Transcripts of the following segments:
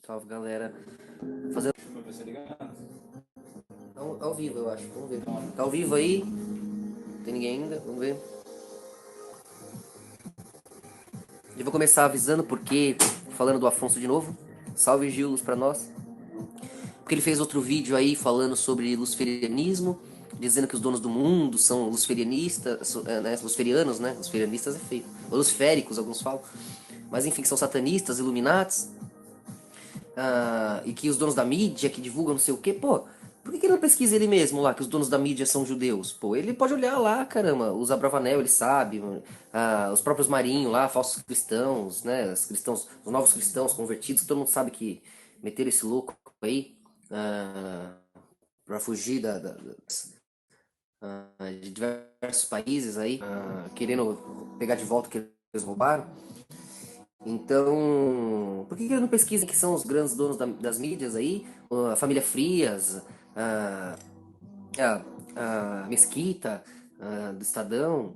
Salve, galera. Fazendo ao vivo, eu acho. Vamos ver. Tá ao vivo aí? Não tem ninguém ainda? Vamos ver. Eu vou começar avisando porque, falando do Afonso de novo. Salve, Gil, pra nós. Porque ele fez outro vídeo aí falando sobre luciferianismo, dizendo que os donos do mundo são luciferianistas, né? Luciferianos, né? Luciferianistas é feio. Ou luciféricos, alguns falam. Mas enfim, que são satanistas, iluminatis. E que os donos da mídia que divulgam não sei o quê, pô, por que ele não pesquisa ele mesmo lá, que os donos da mídia são judeus? Pô, ele pode olhar lá, caramba, os Abravanel, ele sabe, os próprios Marinho lá, falsos cristãos, né, os cristãos, os novos cristãos convertidos, que todo mundo sabe que meteram esse louco aí, pra fugir de diversos países aí, querendo pegar de volta o que eles roubaram. Então, por que ele não pesquisa que são os grandes donos das mídias aí? A família Frias, a, a Mesquita, do Estadão,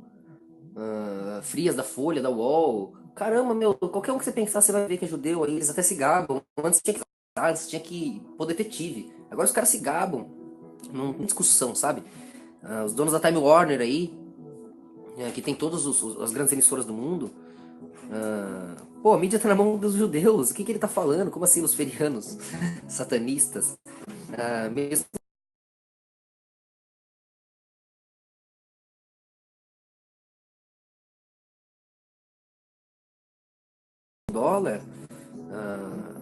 Frias da Folha, da UOL. Caramba, meu, qualquer um que você pensar, você vai ver que é judeu aí. Eles até se gabam. Antes tinha que pôr detetive. Agora os caras se gabam. Não tem discussão, sabe? Os donos da Time Warner aí, que tem todas as grandes emissoras do mundo. Pô, a mídia tá na mão dos judeus. O que ele tá falando? Como assim, os ferianos? Satanistas? Mesmo dólar,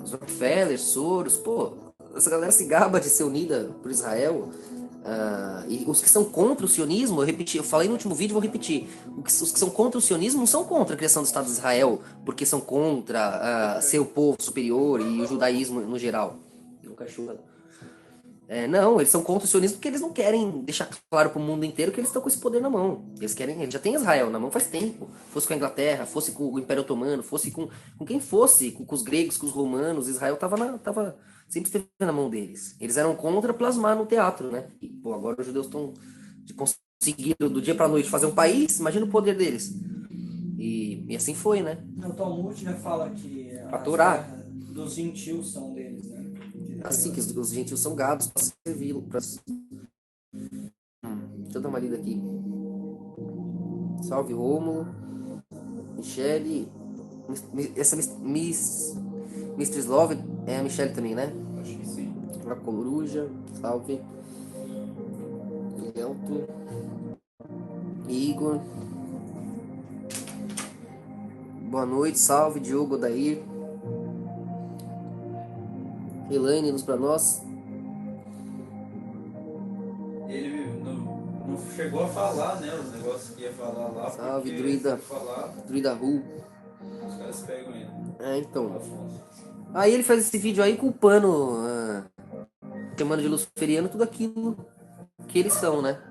os Rockefeller, Soros, pô, essa galera se gaba de ser unida por Israel. E os que são contra o sionismo, eu repeti, eu falei no último vídeo, vou repetir. Os que são contra o sionismo não são contra a criação do Estado de Israel, porque são contra ser o povo superior e o judaísmo no geral. Um cachorro. Não, eles são contra o sionismo porque eles não querem deixar claro pro mundo inteiro que eles estão com esse poder na mão. Eles já têm Israel na mão faz tempo. Fosse com a Inglaterra, fosse com o Império Otomano, fosse com quem fosse, com os gregos, com os romanos, Israel sempre esteve na mão deles. Eles eram contra plasmar no teatro, né? E, pô, agora os judeus estão conseguindo do dia pra noite fazer um país, imagina o poder deles. E assim foi, né? O Talmud, né, fala que Pra as Torá. terras dos gentios são deles, né? Assim que os gentios são gados pra servi-lo. Deixa eu dar uma lida aqui. Salve Rômulo, Michele. Essa Mistress Love é a Michele também, né? Acho que sim. A Coruja, salve. Elton, Igor. Boa noite, salve Diogo Dair. Elaine nos pra nós. Ele não chegou a falar, né? Os negócios que ia falar lá. Salve porque Druida. se falar, Druida Ru. os caras pegam ele. Então. Afonso. Aí ele faz esse vídeo aí culpando, chamando de luciferiano tudo aquilo que eles são, né?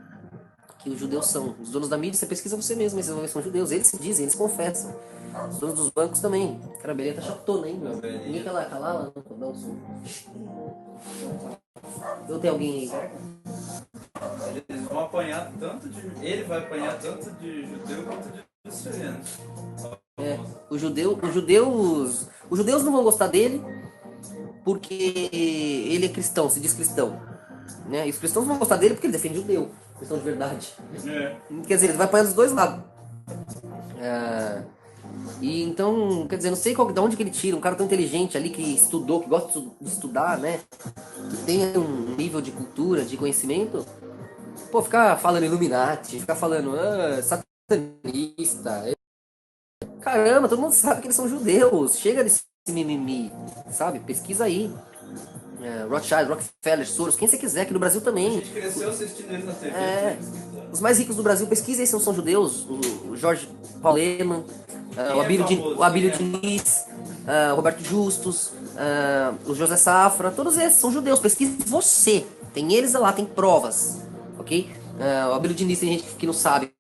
Que os judeus são. Os donos da mídia, você pesquisa você mesmo, esses homens são judeus. Eles se dizem, eles confessam. Os donos dos bancos também. Cara, a Beleza tá chatona, hein, meu? Ninguém quer lá, calar, não, não, som. Eu tenho alguém aí. Eles vão apanhar tanto de. Ele vai apanhar tanto de judeu quanto de luciferiano. Os judeus não vão gostar dele porque ele é cristão, se diz cristão. Né? E os cristãos não vão gostar dele porque ele defende judeu, cristão de verdade. É. Quer dizer, ele vai apanhar dos dois lados. E então, quer dizer, não sei de onde que ele tira, um cara tão inteligente ali que estudou, que gosta de estudar, né? Que tem um nível de cultura, de conhecimento. Pô, ficar falando Illuminati, ficar falando satanista. Caramba, todo mundo sabe que eles são judeus. Chega desse mimimi, sabe? Pesquisa aí. Rothschild, Rockefeller, Soros, quem você quiser, aqui no Brasil A também. gente cresceu assistindo ele na TV. É, os mais ricos do Brasil, pesquisa aí se não são judeus. O Jorge Paulo Lemann, Quem é famoso? O Abílio Quem é? Diniz, o Roberto Justus, o José Safra, todos esses são judeus. Pesquise você. Tem eles lá, tem provas. Ok? O Abílio Diniz tem gente que não sabe.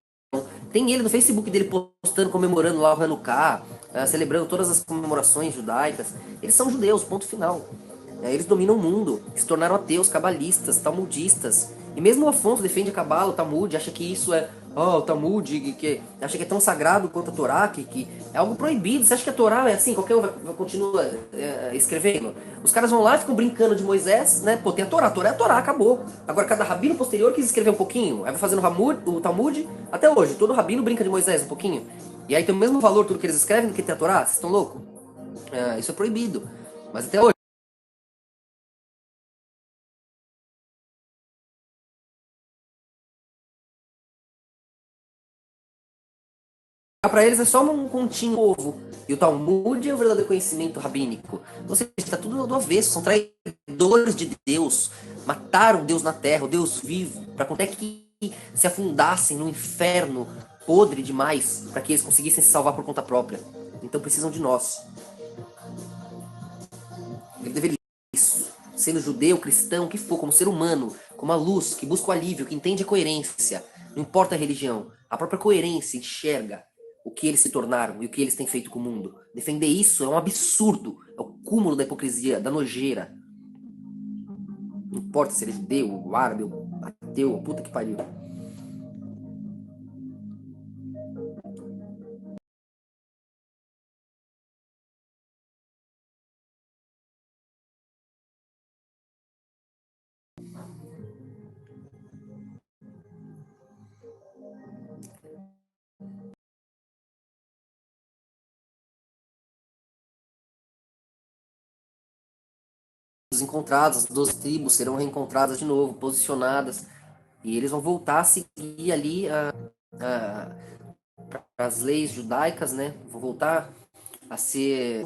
Tem ele no Facebook dele postando, comemorando lá o Hanukkah, celebrando todas as comemorações judaicas. Eles são judeus, ponto final. Eles dominam o mundo, se tornaram ateus, cabalistas, talmudistas. E mesmo o Afonso defende a cabala, o Talmud, acha que isso é ó, o Talmud, que acha que é tão sagrado quanto a Torá, que é algo proibido. Você acha que a Torá é assim, qualquer um vai continua escrevendo? Os caras vão lá e ficam brincando de Moisés, né? Pô, tem a Torá é a Torá, acabou. Agora, cada rabino posterior quis escrever um pouquinho, aí vai fazendo o Talmud, até hoje, todo rabino brinca de Moisés um pouquinho. E aí tem o mesmo valor tudo que eles escrevem do que tem a Torá? Vocês estão loucos? Isso é proibido. Mas até hoje. Para eles é só um continho ovo. E o Talmud é o verdadeiro conhecimento rabínico. Ou seja, está tudo do avesso. São traidores de Deus. Mataram Deus na terra, o Deus vivo, para até que se afundassem no inferno podre demais, para que eles conseguissem se salvar por conta própria. Então precisam de nós. Ele deveria isso. Sendo judeu, cristão, o que for, como ser humano, como a luz, que busca o alívio, que entende a coerência. Não importa a religião. A própria coerência enxerga o que eles se tornaram e o que eles têm feito com o mundo. Defender isso é um absurdo. É o cúmulo da hipocrisia, da nojeira. Não importa se ele é judeu, árabe, ateu, puta que pariu. Os encontrados, as 12 tribos serão reencontradas de novo, posicionadas. E eles vão voltar a seguir ali as leis judaicas, né? Vão voltar a ser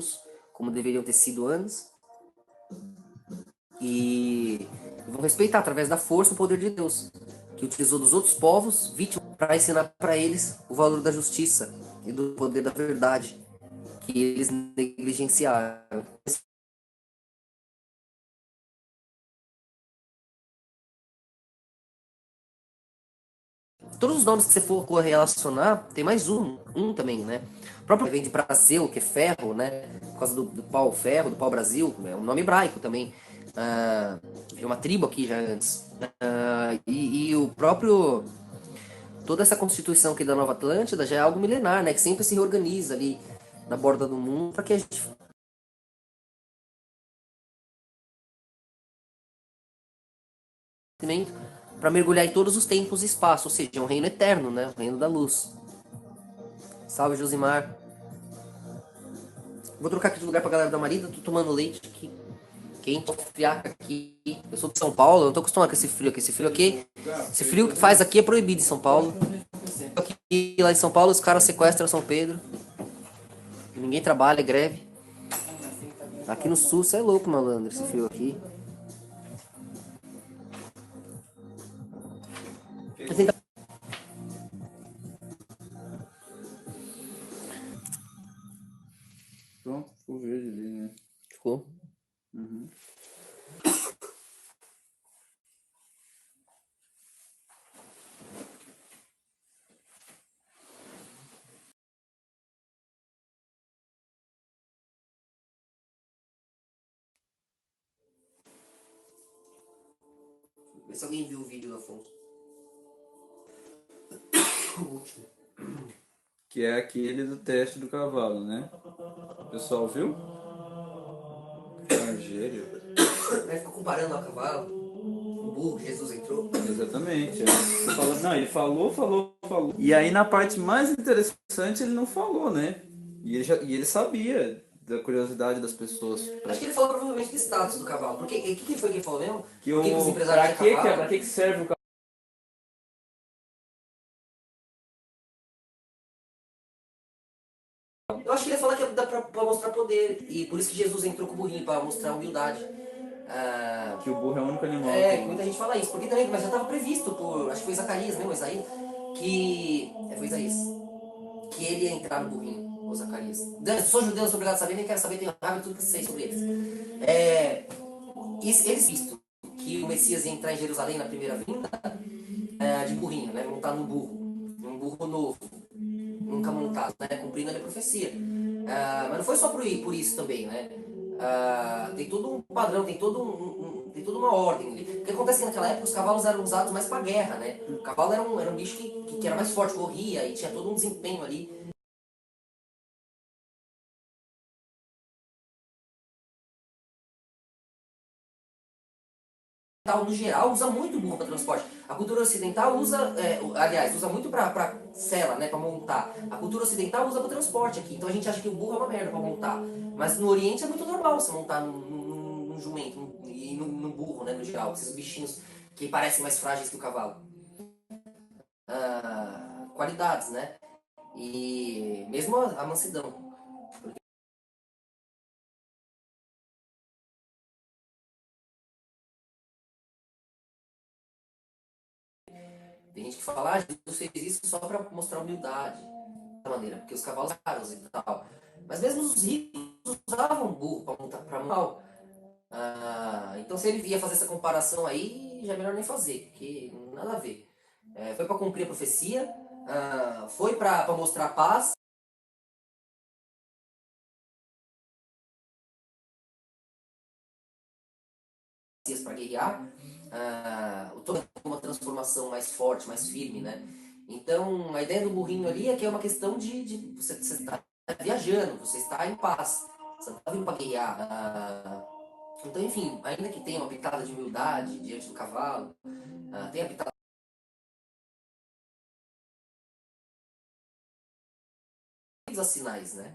como deveriam ter sido antes. E vão respeitar através da força o poder de Deus, que utilizou dos outros povos, vítimas, para ensinar para eles o valor da justiça e do poder da verdade, que eles negligenciaram. Todos os nomes que você for correlacionar, tem mais um também, né? O próprio vem de Brasil, que é ferro, né? Por causa do pau ferro, do pau Brasil, é um nome hebraico também. É uma tribo aqui já antes. E o próprio. Toda essa constituição aqui da Nova Atlântida já é algo milenar, né? Que sempre se reorganiza ali na borda do mundo para que a gente para mergulhar em todos os tempos e espaço, ou seja, é um reino eterno, né? O reino da luz. Salve, Josimar. Vou trocar aqui de lugar pra galera da Marida, tô tomando leite aqui. Quente, friaca aqui. Eu sou de São Paulo, eu não tô acostumado com esse frio aqui. Esse frio aqui, esse frio que faz aqui é proibido em São Paulo. Aqui, lá em São Paulo, os caras sequestram São Pedro. Ninguém trabalha, é greve. Aqui no sul, você é louco, malandro, esse frio aqui. Pronto, ficou verde ali, né? Ficou. Uhum. Vê se alguém viu o vídeo do Afonso. Que é aquele do teste do cavalo, né? O pessoal viu? Argério. Aí ficou comparando o cavalo, o burro, Jesus entrou. Exatamente. Não, ele falou. E aí na parte mais interessante ele não falou, né? E ele sabia da curiosidade das pessoas. Acho que ele falou provavelmente do status do cavalo. Porque o que foi que ele falou mesmo? Que Por que os empresários pra de cavalo? pra que serve o cavalo? Eu acho que ele ia falar que dá pra mostrar poder. E por isso que Jesus entrou com o burrinho, pra mostrar humildade. Que o burro é o único animal. Que muita gente fala isso. Porque também, mas já estava previsto por. Acho que foi Zacarias mesmo, Isaías. Que. Foi Isaías. Que ele ia entrar no burrinho, o Zacarias. Sou judeu, não sou obrigado a saber, nem quero saber, tenho raiva de tudo que sei sobre eles. Eles visto que o Messias ia entrar em Jerusalém na primeira vinda, de burrinho, né? Montar num burro. Um burro novo. Nunca montado, né? Cumprindo a profecia. Mas não foi só por isso também, né? Tem todo um padrão, tem todo tem toda uma ordem ali. O que acontece é que naquela época os cavalos eram usados mais para guerra, né? O cavalo era um bicho que era mais forte, corria e tinha todo um desempenho ali. No geral, usa muito burro para transporte. A cultura ocidental usa, aliás, usa muito para sela, né, para montar. A cultura ocidental usa para transporte aqui. Então a gente acha que o burro é uma merda para montar. Mas no Oriente é muito normal você montar num jumento e num burro, né, no geral. Esses bichinhos que parecem mais frágeis que o cavalo. Qualidades, né? E mesmo a mansidão. Tem gente que fala, Jesus fez isso só para mostrar humildade, da maneira, porque os cavalos são caros e tal. Mas mesmo os ricos usavam burro para montar para mal. Então se ele ia fazer essa comparação aí, já é melhor nem fazer, porque nada a ver. Foi para cumprir a profecia, foi para mostrar paz. Para guerrear, toda uma transformação mais forte, mais firme, né? Então, a ideia do burrinho ali é que é uma questão de você estar viajando, você está em paz, você não está vindo para guerrear. Então, enfim, ainda que tenha uma pitada de humildade diante do cavalo, tem a pitada dos sinais, né?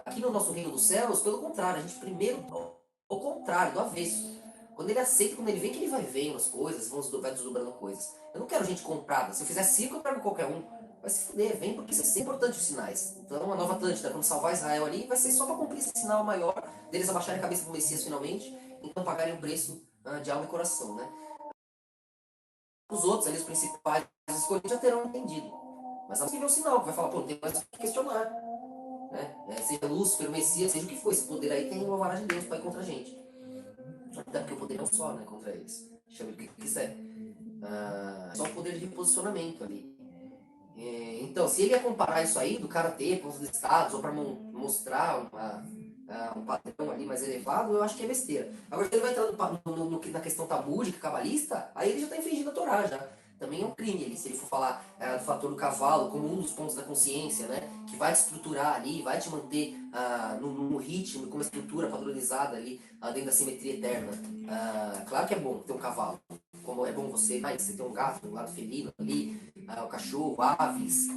Aqui no nosso reino dos céus, pelo contrário, a gente primeiro, ao contrário, do avesso. Quando ele aceita, quando ele vê que ele vai vendo as coisas, vai desdobrando coisas. Eu não quero gente comprada. Se eu fizer circo, eu trago qualquer um. Vai se fuder, vem porque isso é importante os sinais. Então, a nova Atlântida, quando salvar Israel ali, vai ser só para cumprir esse sinal maior, deles abaixarem a cabeça pro Messias finalmente, então pagarem o preço de alma e coração, né? Os outros ali, os principais, os escolhidos já terão entendido. Mas vamos ver o sinal, que vai falar, pô, não tem mais o que questionar. Né? Seja Lúcifer, Messias, seja o que for, esse poder aí tem uma vara de Deus para ir contra a gente. Até porque o poder é um só, né, contra eles. Chame o que quiser. Só o poder de posicionamento ali. Então, se ele ia comparar isso aí do karatê com os estados, ou para mostrar um padrão ali mais elevado, eu acho que é besteira. Agora, se ele vai entrar na questão tabúdica, cabalista, aí ele já está infringindo a Torá, já. Também é um crime ali, se ele for falar do fator do cavalo como um dos pontos da consciência, né? Que vai te estruturar ali, vai te manter no ritmo, com uma estrutura padronizada ali, dentro da simetria eterna. Claro que é bom ter um cavalo. Como é bom você ter um gato, um lado felino ali, o cachorro, aves,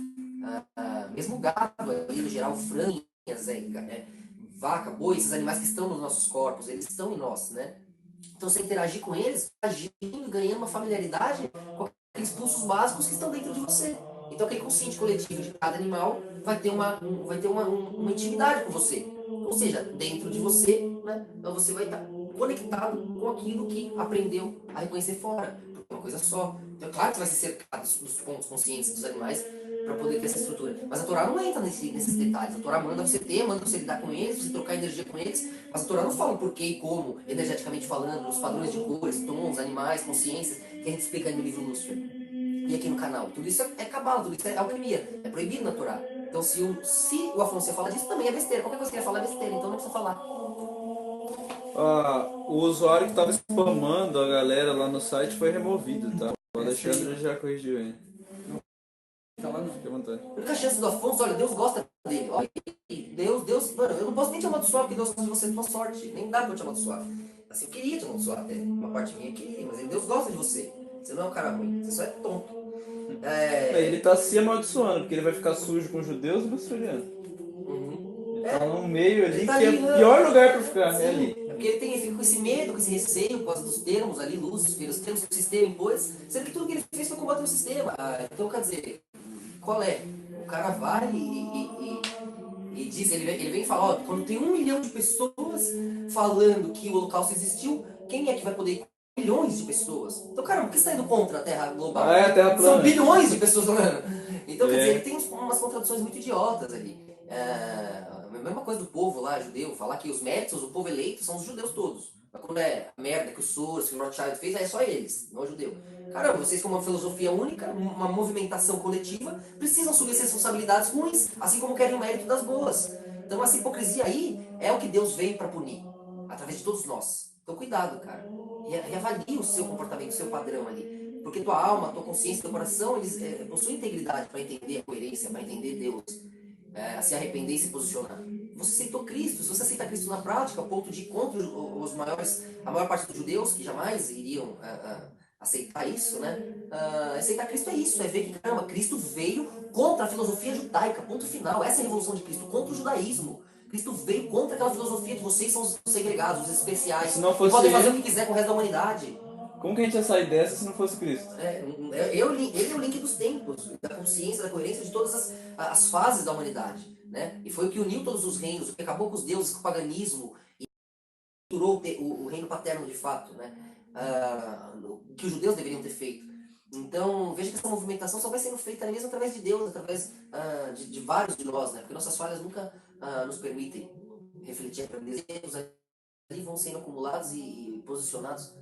mesmo o gado ali, no geral, frangas, vaca, boi, esses animais que estão nos nossos corpos, eles estão em nós, né? Então, você interagir com eles, agindo, ganhando uma familiaridade com aqueles pulsos básicos que estão dentro de você. Então, aquele consciente coletivo de cada animal vai ter uma intimidade com você. Ou seja, dentro de você, né? Então, você vai estar conectado com aquilo que aprendeu a reconhecer fora. É uma coisa só. Então, é claro que você vai ser cercado dos pontos conscientes dos animais para poder ter essa estrutura. Mas a Torá não entra nesses detalhes. A Torá manda você ter, manda você lidar com eles, você trocar energia com eles. Mas a Torá não fala o porquê e como, energeticamente falando, os padrões de cores, tons, animais, consciências, que a gente explica aí no livro Lúcifer. E aqui no canal. Tudo isso é cabala, tudo isso é alquimia. É proibido na Torá. Então, se o Afonso ia falar disso, também é besteira. Qualquer coisa que ele ia falar é besteira, então não precisa falar. O usuário que estava spamando a galera lá no site foi removido, tá? O Alexandre já corrigiu ele. Tá lá não. Fique à vontade. A única chance do Afonso, olha, Deus gosta dele. Olha, Deus, mano, eu não posso nem te amaldiçoar porque Deus gosta de você com sorte. Nem dá pra eu te amaldiçoar. Assim, eu queria te amaldiçoar até. Uma parte minha queria, mas Deus gosta de você. Você não é um cara ruim, você só é tonto. Ele tá se amaldiçoando, porque ele vai ficar sujo com os judeus e luciferano. Uhum. Ele tá num meio ali tá que é ali, o né? pior lugar pra ficar, Sim, é ali. é porque ele fica com esse medo, com esse receio, por causa dos termos ali, Lúcifer, os termos que o sistema impôs, sendo que tudo que ele fez foi combater o sistema. Então, quer dizer, qual é? O cara vai e diz, ele vem e fala, ó, quando tem 1 milhão de pessoas falando que o Holocausto existiu, quem é que vai poder ir com milhões de pessoas? Então, cara, por que você está indo contra a Terra global? A Terra plana. São bilhões de pessoas falando. Então, quer dizer, ele tem umas contradições muito idiotas ali. A mesma coisa do povo lá, judeu, falar que os méritos do povo eleito são os judeus todos. Mas quando é a merda que o Soros, que o Rothschild fez, é só eles, não é judeu. Caramba, vocês com uma filosofia única, uma movimentação coletiva, precisam assumir as responsabilidades ruins, assim como querem o mérito das boas. Então essa hipocrisia aí é o que Deus veio para punir, através de todos nós. Então cuidado, cara. E avalie o seu comportamento, o seu padrão ali. Porque tua alma, tua consciência, teu coração, eles possuem integridade para entender a coerência, para entender Deus, se arrepender e se posicionar. Você aceitou Cristo, se você aceita Cristo na prática, ao ponto de ir contra a maior parte dos judeus, que jamais iriam aceitar isso, né? Aceitar Cristo é isso, é ver que, caramba, Cristo veio contra a filosofia judaica, ponto final. Essa é a revolução de Cristo, contra o judaísmo. Cristo veio contra aquela filosofia de vocês são os segregados, os especiais, Se não e fosse podem fazer o ele, que quiser com o resto da humanidade. como que a gente ia sair dessa se não fosse Cristo? Ele é o link dos tempos, da consciência, da coerência de todas as fases da humanidade. Né? E foi o que uniu todos os reinos, o que acabou com os deuses, com o paganismo, e estruturou o reino paterno de fato, né? O que os judeus deveriam ter feito. Então, veja que essa movimentação só vai sendo feita mesmo através de Deus, através de vários de nós, né? Porque nossas falhas nunca nos permitem refletir a grandeza de Deus, ali vão sendo acumulados e posicionados,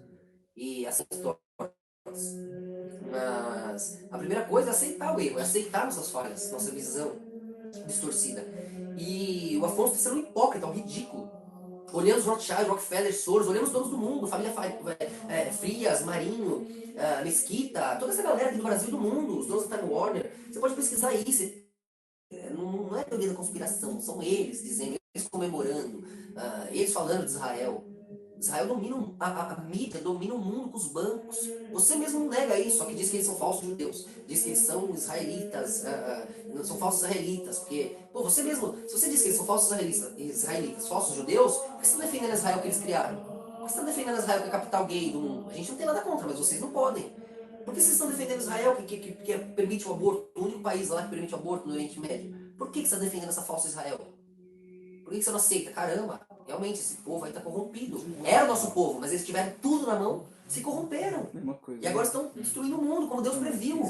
e assim se torna. Mas a primeira coisa é aceitar o erro, é aceitar nossas falhas, nossa visão distorcida. E o Afonso está sendo um hipócrita, um ridículo. Olhamos Rothschild, Rockefeller, Soros, olhamos donos do mundo, família Frias, Marinho, Mesquita, toda essa galera aqui do Brasil e do mundo, os donos da Time Warner. Você pode pesquisar aí, não é teoria da conspiração, são eles dizendo, eles comemorando, eles falando de Israel. Israel domina a mídia, domina o mundo com os bancos. Você mesmo não nega isso, só que diz que eles são falsos judeus. Diz que eles são israelitas, são falsos israelitas. Porque, pô, você mesmo, se você diz que eles são falsos israelitas, falsos judeus, por que você está defendendo Israel que eles criaram? Por que você está defendendo Israel que é a capital gay do mundo? A gente não tem nada contra, mas vocês não podem. Por que vocês estão defendendo Israel que permite o aborto, o único país lá que permite o aborto no Oriente Médio? Por que você está defendendo essa falsa Israel? Por que você não aceita? Caramba, realmente esse povo aí está corrompido. Era o nosso povo, mas eles tiveram tudo na mão, se corromperam. E agora estão destruindo o mundo, como Deus previu.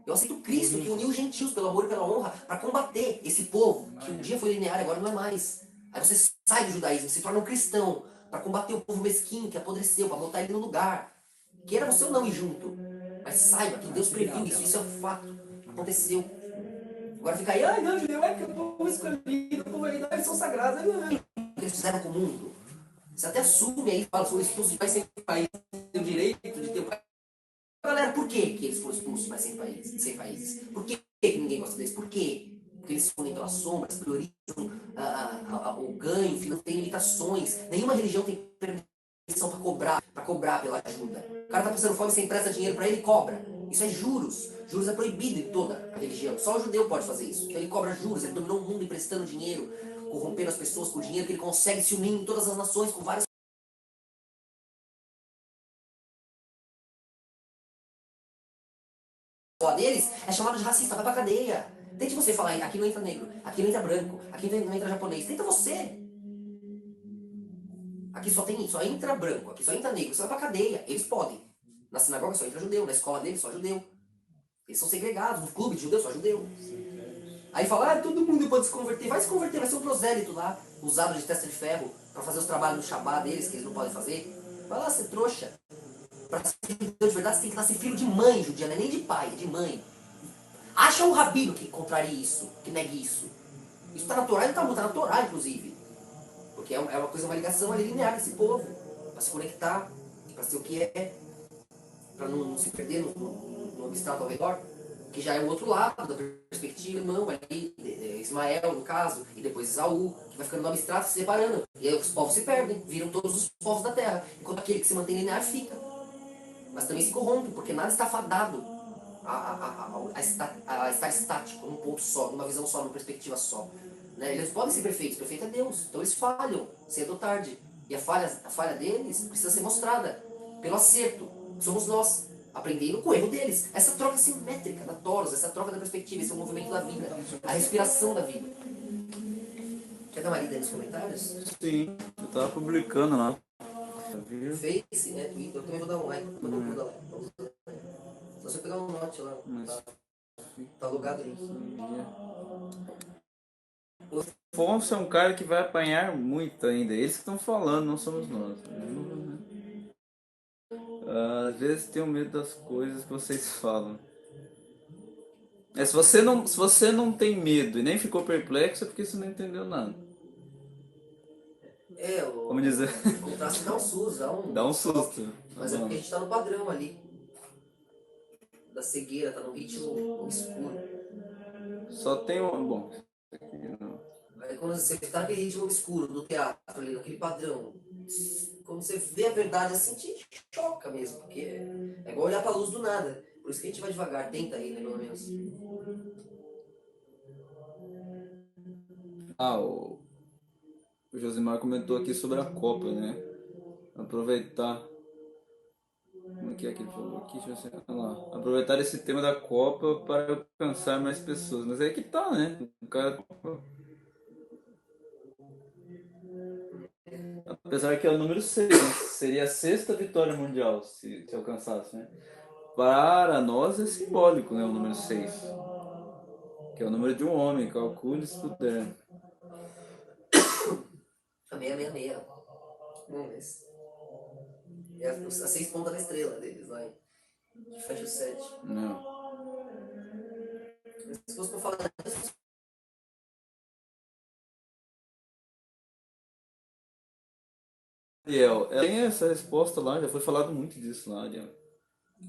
Eu aceito Cristo, que uniu os gentios pelo amor e pela honra, para combater esse povo, que um dia foi linear e agora não é mais. Aí você sai do judaísmo, se torna um cristão, para combater o povo mesquinho que apodreceu, para botar ele no lugar. Queira você ou não ir junto. Mas saiba que Deus previu isso, isso é um fato. Aconteceu. Agora fica aí, ai não, judeu, é que o povo escolhido, o povo ali, eles são sagrados. O que eles fizeram com o mundo? Você até assume aí, fala, foram expulsos de país sem país, tem o direito de ter o país. Galera, por que eles foram expulsos de país sem países? Por que ninguém gosta deles? Por quê? Porque eles se fundem pelas sombras, priorizam o ganho, não tem limitações. Nenhuma religião tem permissão para cobrar pela ajuda. O cara tá passando fome, você empresta dinheiro para ele e cobra. Isso é juros. Juros é proibido em toda a religião. Só o judeu pode fazer isso. Então ele cobra juros, ele dominou o mundo emprestando dinheiro, corrompendo as pessoas com dinheiro, que ele consegue se unir em todas as nações com várias deles, é chamado de racista, vai pra cadeia. Tente você falar, aqui não entra negro, aqui não entra branco, aqui não entra japonês. Tenta você. Aqui só entra branco, aqui só entra negro, você vai pra cadeia. Eles podem. Na sinagoga só entra judeu, na escola deles só judeu. Eles são segregados, no clube de judeu só judeu. Aí fala, todo mundo pode se converter. Vai se converter, vai ser um prosélito lá, usado de testa de ferro, pra fazer os trabalhos no Shabá deles, que eles não podem fazer. Vai lá ser trouxa. Pra ser judeu de verdade, você tem que nascer filho de mãe judia, não é nem de pai, é de mãe. Acha um rabino que contrarie isso, que negue isso. Isso tá na Torá e no Talmud, tá na Torá, inclusive. Porque é uma coisa, uma ligação ali linear desse povo. Pra se conectar, pra ser o que é, pra não se perder no abstrato ao redor. Que já é o outro lado da perspectiva, irmão, ali, Ismael, no caso, e depois Esaú, que vai ficando no abstrato, se separando. E aí os povos se perdem, viram todos os povos da terra. Enquanto aquele que se mantém linear fica. Mas também se corrompe, porque nada está fadado a estar estático, num ponto só, numa visão só, numa perspectiva só. Né? Eles podem ser perfeitos, perfeito é Deus. Então eles falham, cedo ou tarde. E a falha deles precisa ser mostrada pelo acerto. Somos nós, aprendendo com o erro deles. Essa troca simétrica da Toros, essa troca da perspectiva, esse é o movimento da vida, a respiração da vida. Quer dar uma lida aí nos comentários? Sim, eu tava publicando lá. Face, né? Twitter, eu também vou dar um like. Vou dar like. Só você pegar um note lá. Tá logado aí. O Afonso é um cara que vai apanhar muito ainda. Eles que estão falando, não somos nós. Às vezes tenho medo das coisas que vocês falam. Se você não tem medo e nem ficou perplexo, é porque você não entendeu nada. Vamos dizer, o contraste dá um susto, dá um susto. mas é porque a gente tá no padrão ali, da cegueira, tá no ritmo escuro. Só tem um. Bom, aqui não. Aí quando você tá naquele ritmo escuro do teatro, ali, naquele padrão, quando você vê a verdade assim, te choca mesmo, porque é igual olhar pra luz do nada. Por isso que a gente vai devagar, tenta aí, né, pelo menos. O Josimar comentou aqui sobre a Copa, né? Aproveitar. Como é que ele falou aqui? Deixa eu ver. Olha lá. Aproveitar esse tema da Copa para alcançar mais pessoas. Mas aí que tá, né? O cara. Apesar que é o número 6, né? Seria a sexta vitória mundial se alcançasse, né? Para nós é simbólico, né? O número 6, que é o número de um homem, calcule se puder. A 666. Mas é a 6 pontas da estrela deles lá, hein? Que fecha o 7. Não. Se fosse pra falar Ariel, tem essa resposta lá, já foi falado muito disso lá, Ariel.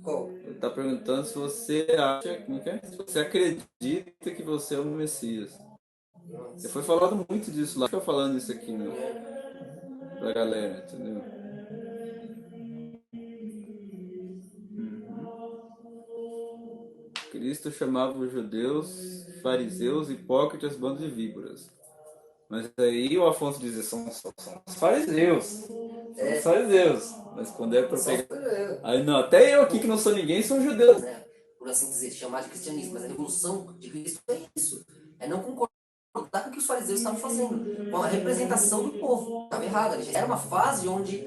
qual? Ele tá perguntando se você acha, como é que é? Se você acredita que você é o Messias. Já foi falado muito disso lá. Fica falando isso aqui, meu, pra galera, entendeu? Cristo chamava os judeus, fariseus, hipócritas, bando de víboras. Mas aí o Afonso dizia, são os fariseus. São os fariseus. Mas quando é pra pegar... Aí não, até eu aqui que não sou ninguém, sou judeu. Né? Por assim dizer, chamar de cristianismo, mas a revolução de Cristo é isso. É não concordar com o que os fariseus estavam fazendo, com a representação do povo. Estava errado. Era uma fase onde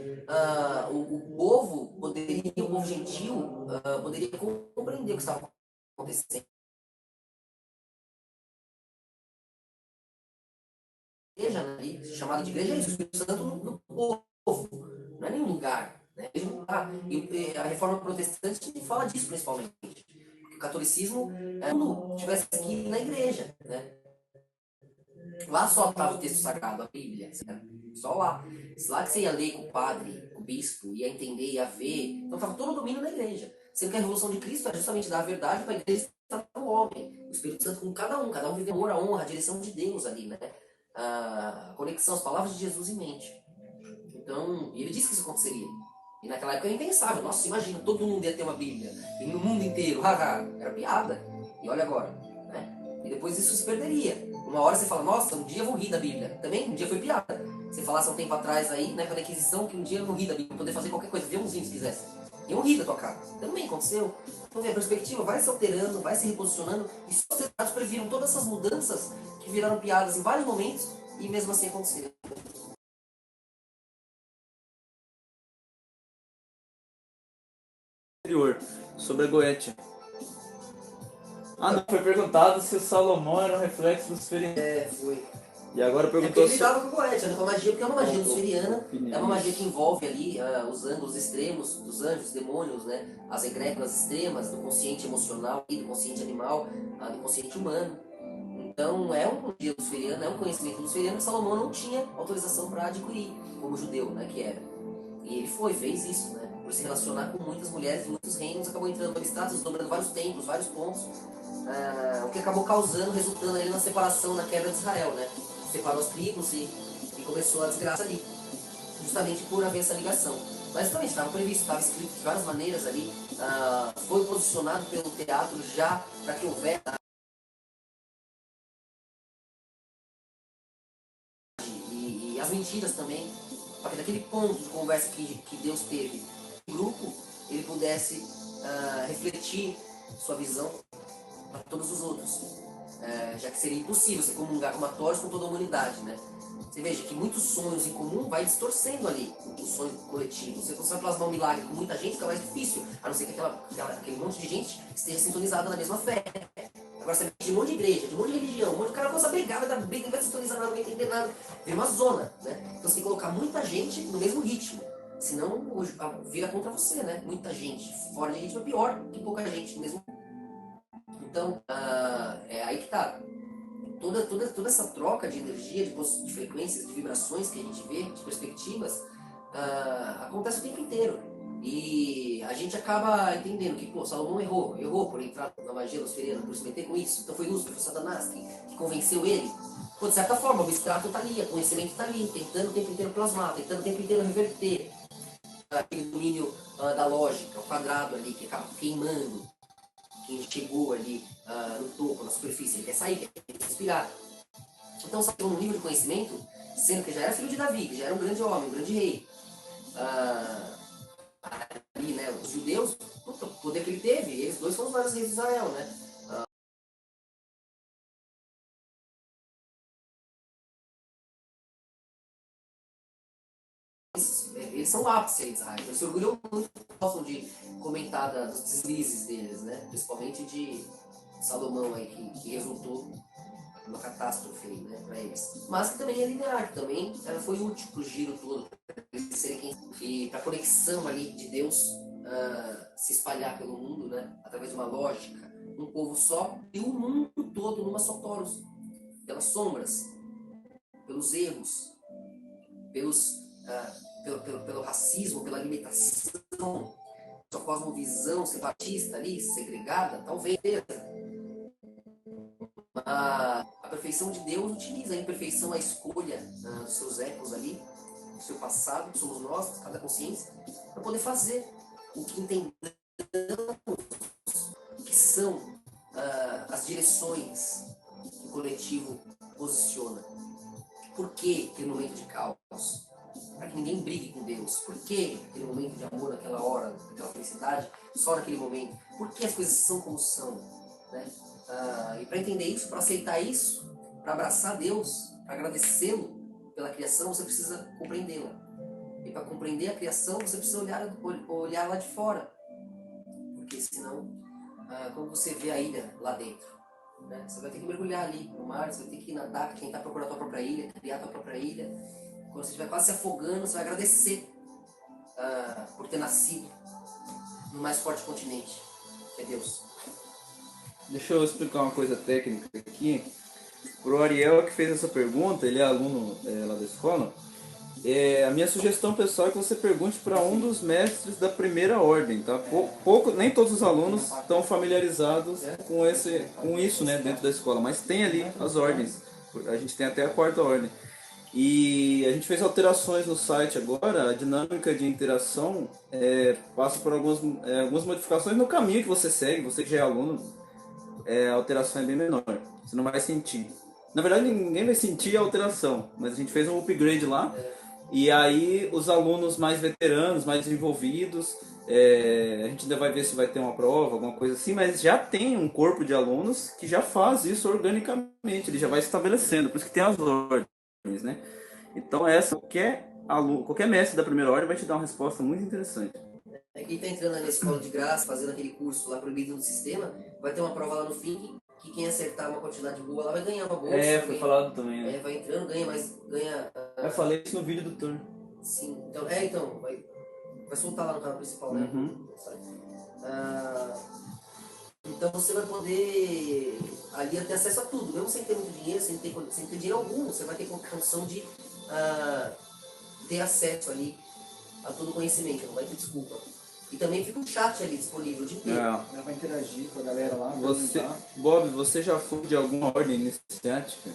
o povo poderia, o povo gentil, poderia compreender o que estava acontecendo. Igreja, né? Chamada de igreja é isso, o Espírito Santo no povo, não é nenhum lugar. Né? E a reforma protestante fala disso principalmente. O catolicismo é quando tivesse que ir na igreja. Né? Lá só estava o texto sagrado, a Bíblia. Certo? Só lá. Lá que você ia ler com o padre, com o bispo, ia entender, ia ver. Então estava todo o domínio na igreja. Sendo que a revolução de Cristo é justamente dar a verdade para a igreja estar no homem. O Espírito Santo com cada um vive amor, a honra, a direção de Deus ali, né? A conexão, as palavras de Jesus em mente. Então, e ele disse que isso aconteceria. E naquela época era impensável. Nossa, imagina, todo mundo ia ter uma Bíblia. E no mundo inteiro, haha, era piada. E olha agora, né? E depois isso se perderia. Uma hora você fala, nossa, um dia eu vou rir da Bíblia. Também, um dia foi piada. Você falasse há um tempo atrás aí, na época da Inquisição, que um dia eu não ri da Bíblia, poder fazer qualquer coisa, ver umzinho se quisesse. Iam rir da tua cara. Também aconteceu. Então, a perspectiva vai se alterando, vai se reposicionando. E os sociedades previram todas essas mudanças que viraram piadas em vários momentos e mesmo assim aconteceram. Sobre a Goethe. Não, foi perguntado se o Salomão era um reflexo dos ferianos. Foi. E agora É perguntou porque ele lidava com o Goethe, né? Com a magia, porque é uma magia luciferiana, é uma magia que envolve ali os ângulos extremos dos anjos, demônios, né? As egrégoras extremas do consciente emocional, do consciente animal, do consciente humano. Então é uma magia luciferiana, é um conhecimento luciferiano que Salomão não tinha autorização para adquirir, como judeu, né? Que era. E ele fez isso, né? Por se relacionar com muitas mulheres de muitos reinos, acabou entrando em status, dobrando vários templos, vários pontos, o que acabou resultando ali na separação, na quebra de Israel, né? Separou as tribos e começou a desgraça ali, justamente por haver essa ligação. Mas também estava previsto, estava escrito de várias maneiras ali, foi posicionado pelo teatro já para que houvesse e as mentiras também, para que daquele ponto de conversa que Deus teve, o grupo, ele pudesse refletir sua visão para todos os outros, já que seria impossível você comungar com uma torre com toda a humanidade, né? Você veja que muitos sonhos em comum vai distorcendo ali o sonho coletivo. Você consegue plasmar um milagre com muita gente, fica mais difícil, a não ser que aquele monte de gente esteja sintonizada na mesma fé. Agora você vê de um monte de igreja, de um monte de religião, um monte de cara começa a brigar, vai dar briga, não vai sintonizar nada, não vai entender nada. Vira uma zona, né? Então você tem que colocar muita gente no mesmo ritmo. Senão vira contra você, né? Muita gente fora de ritmo é pior que pouca gente no mesmo. Então, é aí que tá. toda essa troca de energia, de frequências, de vibrações que a gente vê, de perspectivas, acontece o tempo inteiro. E a gente acaba entendendo que, pô, Salomão errou por entrar na magia luciferiana, por se meter com isso. Então foi Lúcifer, foi Satanás que convenceu ele. Pô, de certa forma, o abstrato está ali, o conhecimento está ali, tentando o tempo inteiro plasmar, tentando o tempo inteiro reverter aquele domínio da lógica, o quadrado ali, que acaba queimando quem chegou ali no topo, na superfície. Ele quer sair, quer respirar. Então, saiu num nível de conhecimento, sendo que já era filho de Davi, que já era um grande homem, um grande rei. Ali, né, os judeus, o poder que ele teve, eles dois foram os maiores reis de Israel, né? Eles são o ápice de Israel, eles se orgulham muito, gostam de comentar dos deslizes deles, né? Principalmente de Salomão aí, que resultou uma catástrofe aí, né, para eles. Mas que também é linear, que também foi útil para o giro todo, para eles serem quem, para a conexão ali de Deus se espalhar pelo mundo, né, através de uma lógica, um povo só e o mundo todo numa só toros, pelas sombras, pelos erros, pelo racismo, pela limitação, sua cosmovisão separatista ali, segregada, talvez. A perfeição de Deus utiliza a imperfeição, a escolha dos seus ecos ali, do seu passado, que somos nós, cada consciência, para poder fazer o que entendemos que são as direções que o coletivo posiciona. Por que aquele momento de caos? Para que ninguém brigue com Deus. Por que aquele momento de amor naquela hora, aquela felicidade, só naquele momento? Por que as coisas são como são? Né? E para entender isso, para aceitar isso, para abraçar Deus, para agradecê-lo pela criação, você precisa compreendê-la. E para compreender a criação, você precisa olhar lá de fora. Porque senão, como você vê a ilha lá dentro, né? Você vai ter que mergulhar ali no mar, você vai ter que nadar, tentar procurar a tua própria ilha, criar a tua própria ilha. Quando você estiver quase se afogando, você vai agradecer por ter nascido no mais forte continente, que é Deus. Deixa eu explicar uma coisa técnica aqui. Pro Ariel que fez essa pergunta, ele é aluno lá da escola. A minha sugestão pessoal é que você pergunte para um dos mestres da primeira ordem, tá? Nem todos os alunos estão familiarizados com isso, né, dentro da escola, mas tem ali as ordens. A gente tem até a quarta ordem. E a gente fez alterações no site agora. A dinâmica de interação passa por algumas modificações no caminho que você segue. Você que já é aluno, a alteração é bem menor. Você não vai sentir. Na verdade, ninguém vai sentir a alteração, mas a gente fez um upgrade lá. E aí, os alunos mais veteranos, mais envolvidos, a gente ainda vai ver se vai ter uma prova, alguma coisa assim, mas já tem um corpo de alunos que já faz isso organicamente, ele já vai se estabelecendo, por isso que tem as ordens, né? Então, qualquer mestre da primeira ordem vai te dar uma resposta muito interessante. Quem está entrando na escola de graça, fazendo aquele curso lá proibido no sistema, vai ter uma prova lá no fim, que quem acertar uma quantidade boa lá vai ganhar uma bolsa. Foi falado também, né? Vai entrando, ganha. Eu falei isso no vídeo do turno. Sim, então, vai soltar lá no canal principal, né? Uhum. Então você vai poder ali ter acesso a tudo, mesmo sem ter muito dinheiro, sem ter dinheiro algum, você vai ter condição de ter acesso ali a todo o conhecimento, não vai ter desculpa. E também fica um chat ali disponível de inteiro. Dá pra interagir com a galera lá. Bob, você já foi de alguma ordem iniciática?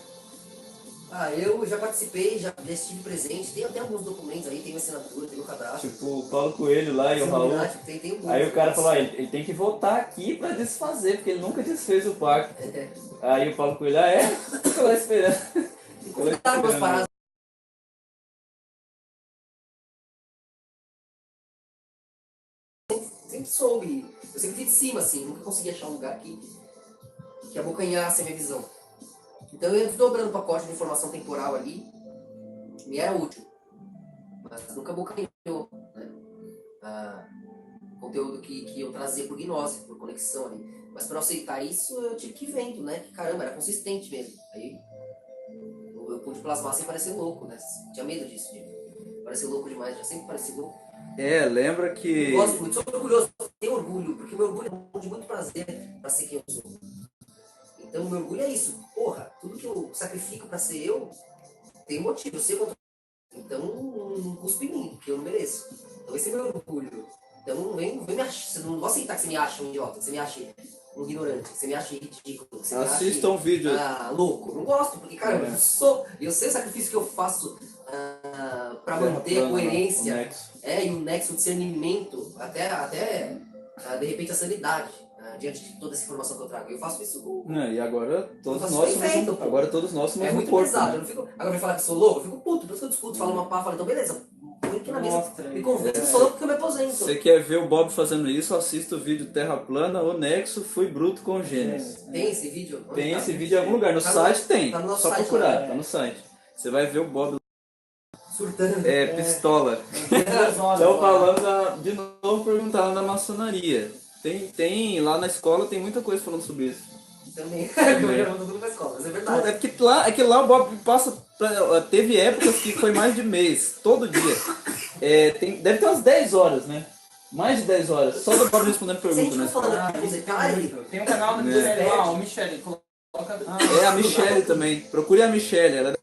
Eu já participei, já estive presente, tem até alguns documentos aí, tem minha assinatura, tem o cadastro. Tipo, o Paulo Coelho lá e o Raul. Tem alguns, aí o cara falou, ele tem que voltar aqui pra desfazer, porque ele nunca desfez o pacto. Aí o Paulo Coelho, ficou lá esperando. Ficou lá esperando. Sempre soube, eu sempre vi de cima assim, nunca consegui achar um lugar que abocanhasse a minha visão. Então eu ia desdobrando o pacote de informação temporal ali, me era útil, mas nunca abocanhou, né? Conteúdo que eu trazia por gnose, por conexão ali. Mas para aceitar isso eu tive que ir vendo, né? Que caramba, era consistente mesmo. Aí eu pude plasmar sem parecer louco, né? Tinha medo disso, de parecer louco demais, já sempre pareci louco. Lembra que... Eu gosto muito, sou orgulhoso, tenho orgulho, porque o meu orgulho é de muito prazer para ser quem eu sou. Então, o meu orgulho é isso. Porra, tudo que eu sacrifico pra ser eu, tem um motivo. Eu sei quanto. Então, não cuspe em mim, porque eu não mereço. Então, esse é meu orgulho. Então, não vem me achar. Não vou aceitar que você me ache um idiota, que você me ache um ignorante, que você me ache ridículo, que você me ache Assista um vídeo. louco. Não gosto, porque, cara, eu sei o sacrifício que eu faço pra manter a coerência e o nexo, o discernimento, até de repente a sanidade, diante de toda essa informação que eu trago. Eu faço isso com. E agora todos faço nós bem somos feito, um, pô. agora todos nós somos É um muito corpo, pesado. né? Eu não fico, agora vai falar que sou louco, eu fico puto, por isso que eu discuto, falo uma pá, falo, então beleza, põe aqui na mesa, Mostra aí. me convence que eu sou louco porque eu me aposento. Você quer ver o Bob fazendo isso, assista o vídeo Terra Plana, o Nexo, Fui Bruto com Gênesis. Tem esse vídeo? Onde Tem tá? esse vídeo em algum lugar, no Tá site tem, tá no nosso só site, procurar, né? tá no site. Você vai ver o Bob Surtando. pistola. Estão falando, de novo, perguntaram da maçonaria. Tem, lá na escola tem muita coisa falando sobre isso. Também. Eu já mando tudo pra escola, mas é verdade. É que lá o Bob passa. Teve épocas que foi mais de mês, todo dia. Deve ter umas 10 horas, né? Mais de 10 horas, só do Bob respondendo Se a gente perguntas, for né? falando com detalhe, Tem um canal da Michelle lá, o Michelle. Coloca. É a Michelle também. Procure a Michelle.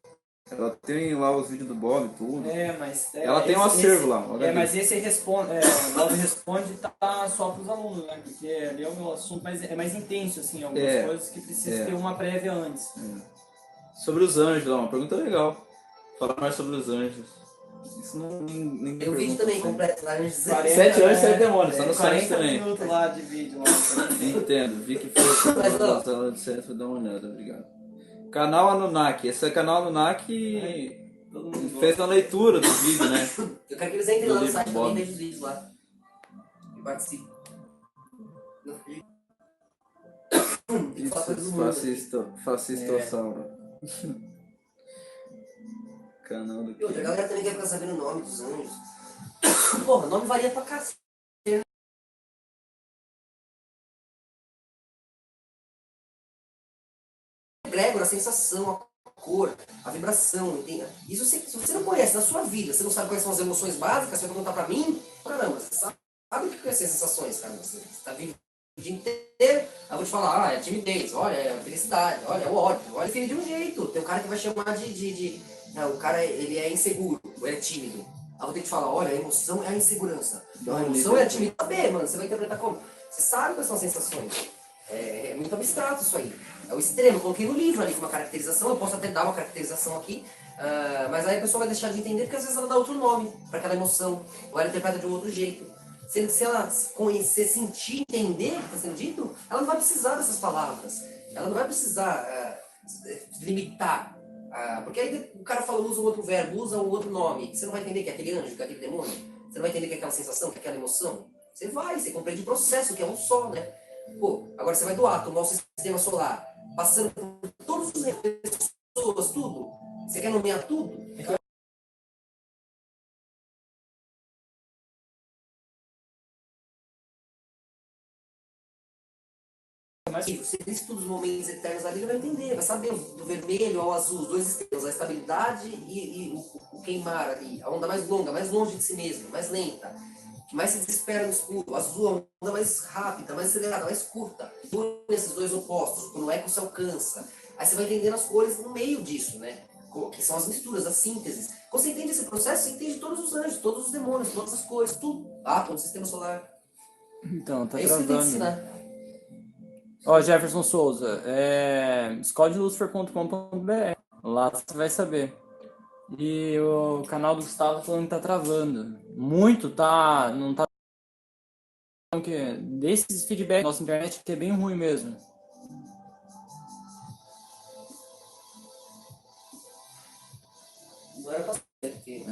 Ela tem lá os vídeos do Bob e tudo. Mas. Ela tem um acervo lá. Um HD. Mas esse responde. O Bob responde tá só pros alunos, né? Porque ali é um assunto mais intenso, assim, algumas coisas que precisam ter uma prévia antes. Sobre os anjos lá, uma pergunta legal. Falar mais sobre os anjos. Isso ninguém tem um vídeo também completo lá, a gente 7 anos, 7 demônios, tá no site 40 também. minutos lá de vídeo. Entendo, vi que foi Mas, ó. de certo, vou dar uma olhada, obrigado. Canal Anunnaki, esse canal Anunnaki fez a leitura do vídeo, né? Eu quero que eles entrem lá no livro site do também, Bob. vejam os vídeos lá. E participem. Isso, fascistossauro. Canal do E outra, a galera também quer ficar sabendo o nome dos anjos. Porra, o nome varia pra cacete. Egrégora, a sensação, a cor, a vibração, entende? Isso se você não conhece na sua vida, você não sabe quais são as emoções básicas, você vai perguntar pra mim, caramba, você sabe o que é essas sensações, cara? Você tá vivo o dia inteiro, aí eu vou te falar, é a timidez, olha, é a felicidade, olha, é o ódio, olha, define de um jeito. Tem um cara que vai chamar o cara, ele é inseguro, ou ele é tímido. Aí eu vou ter que te falar, olha, a emoção é a insegurança. A emoção é a timidez. Saber, mano, você vai interpretar como? Você sabe quais são as sensações. É muito abstrato isso aí. É o extremo, eu coloquei no livro ali com uma caracterização, eu posso até dar uma caracterização aqui, mas aí a pessoa vai deixar de entender porque às vezes ela dá outro nome para aquela emoção, ou ela interpreta de um outro jeito. Sendo que se ela conhecer, sentir, entender o que está sendo dito, ela não vai precisar dessas palavras. Ela não vai precisar limitar. Porque aí o cara fala, usa um outro verbo, usa um outro nome. Você não vai entender que é aquele anjo, que é aquele demônio. Você não vai entender que é aquela sensação, que é aquela emoção. Você compreende o processo, que é um só, né? Pô, agora você vai do átomo ao sistema solar, passando por todas as pessoas, tudo. Você quer nomear tudo? Se você estuda os momentos eternos ali, ele vai entender, vai saber do vermelho ao azul, os dois extremos, a estabilidade e o queimar ali, a onda mais longa, mais longe de si mesmo, mais lenta, que mais se desespera no escuro, o azul, a onda mais rápida, mais acelerada, mais curta, por esses dois opostos, quando o eco se alcança. Aí você vai entendendo as cores no meio disso, né? Que são as misturas, as sínteses. Quando você entende esse processo, você entende todos os anjos, todos os demônios, todas as cores, tudo. Átomo, sistema solar. Então, tá É isso que tem que travando. ensinar. Ó, Jefferson Souza, escodelucifer.com.br, lá você vai saber. E o canal do Gustavo falando que tá travando. Muito, tá, não tá... Desses feedback, nossa internet que é bem ruim mesmo. Não era pra ser, porque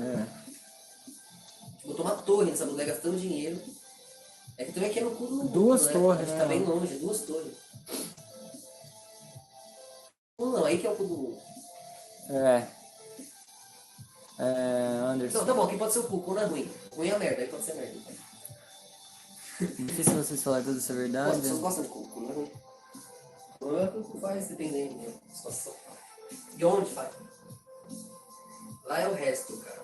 botou uma torre nessa mulher gastando dinheiro. É que também aqui é no cu do mundo, Duas né? torres, A gente né? tá bem longe, duas torres. Não, aí que é o cu do mundo. Anderson. Não, tá bom, aqui pode ser o cu, cu não é ruim. Ruim é a merda, aí pode ser merda. Difícil vocês falarem toda essa Pô, as verdade. pessoas gostam de cu, cu não é ruim. O problema é que o cu faz dependendo da situação. De onde faz? Lá é o resto, cara.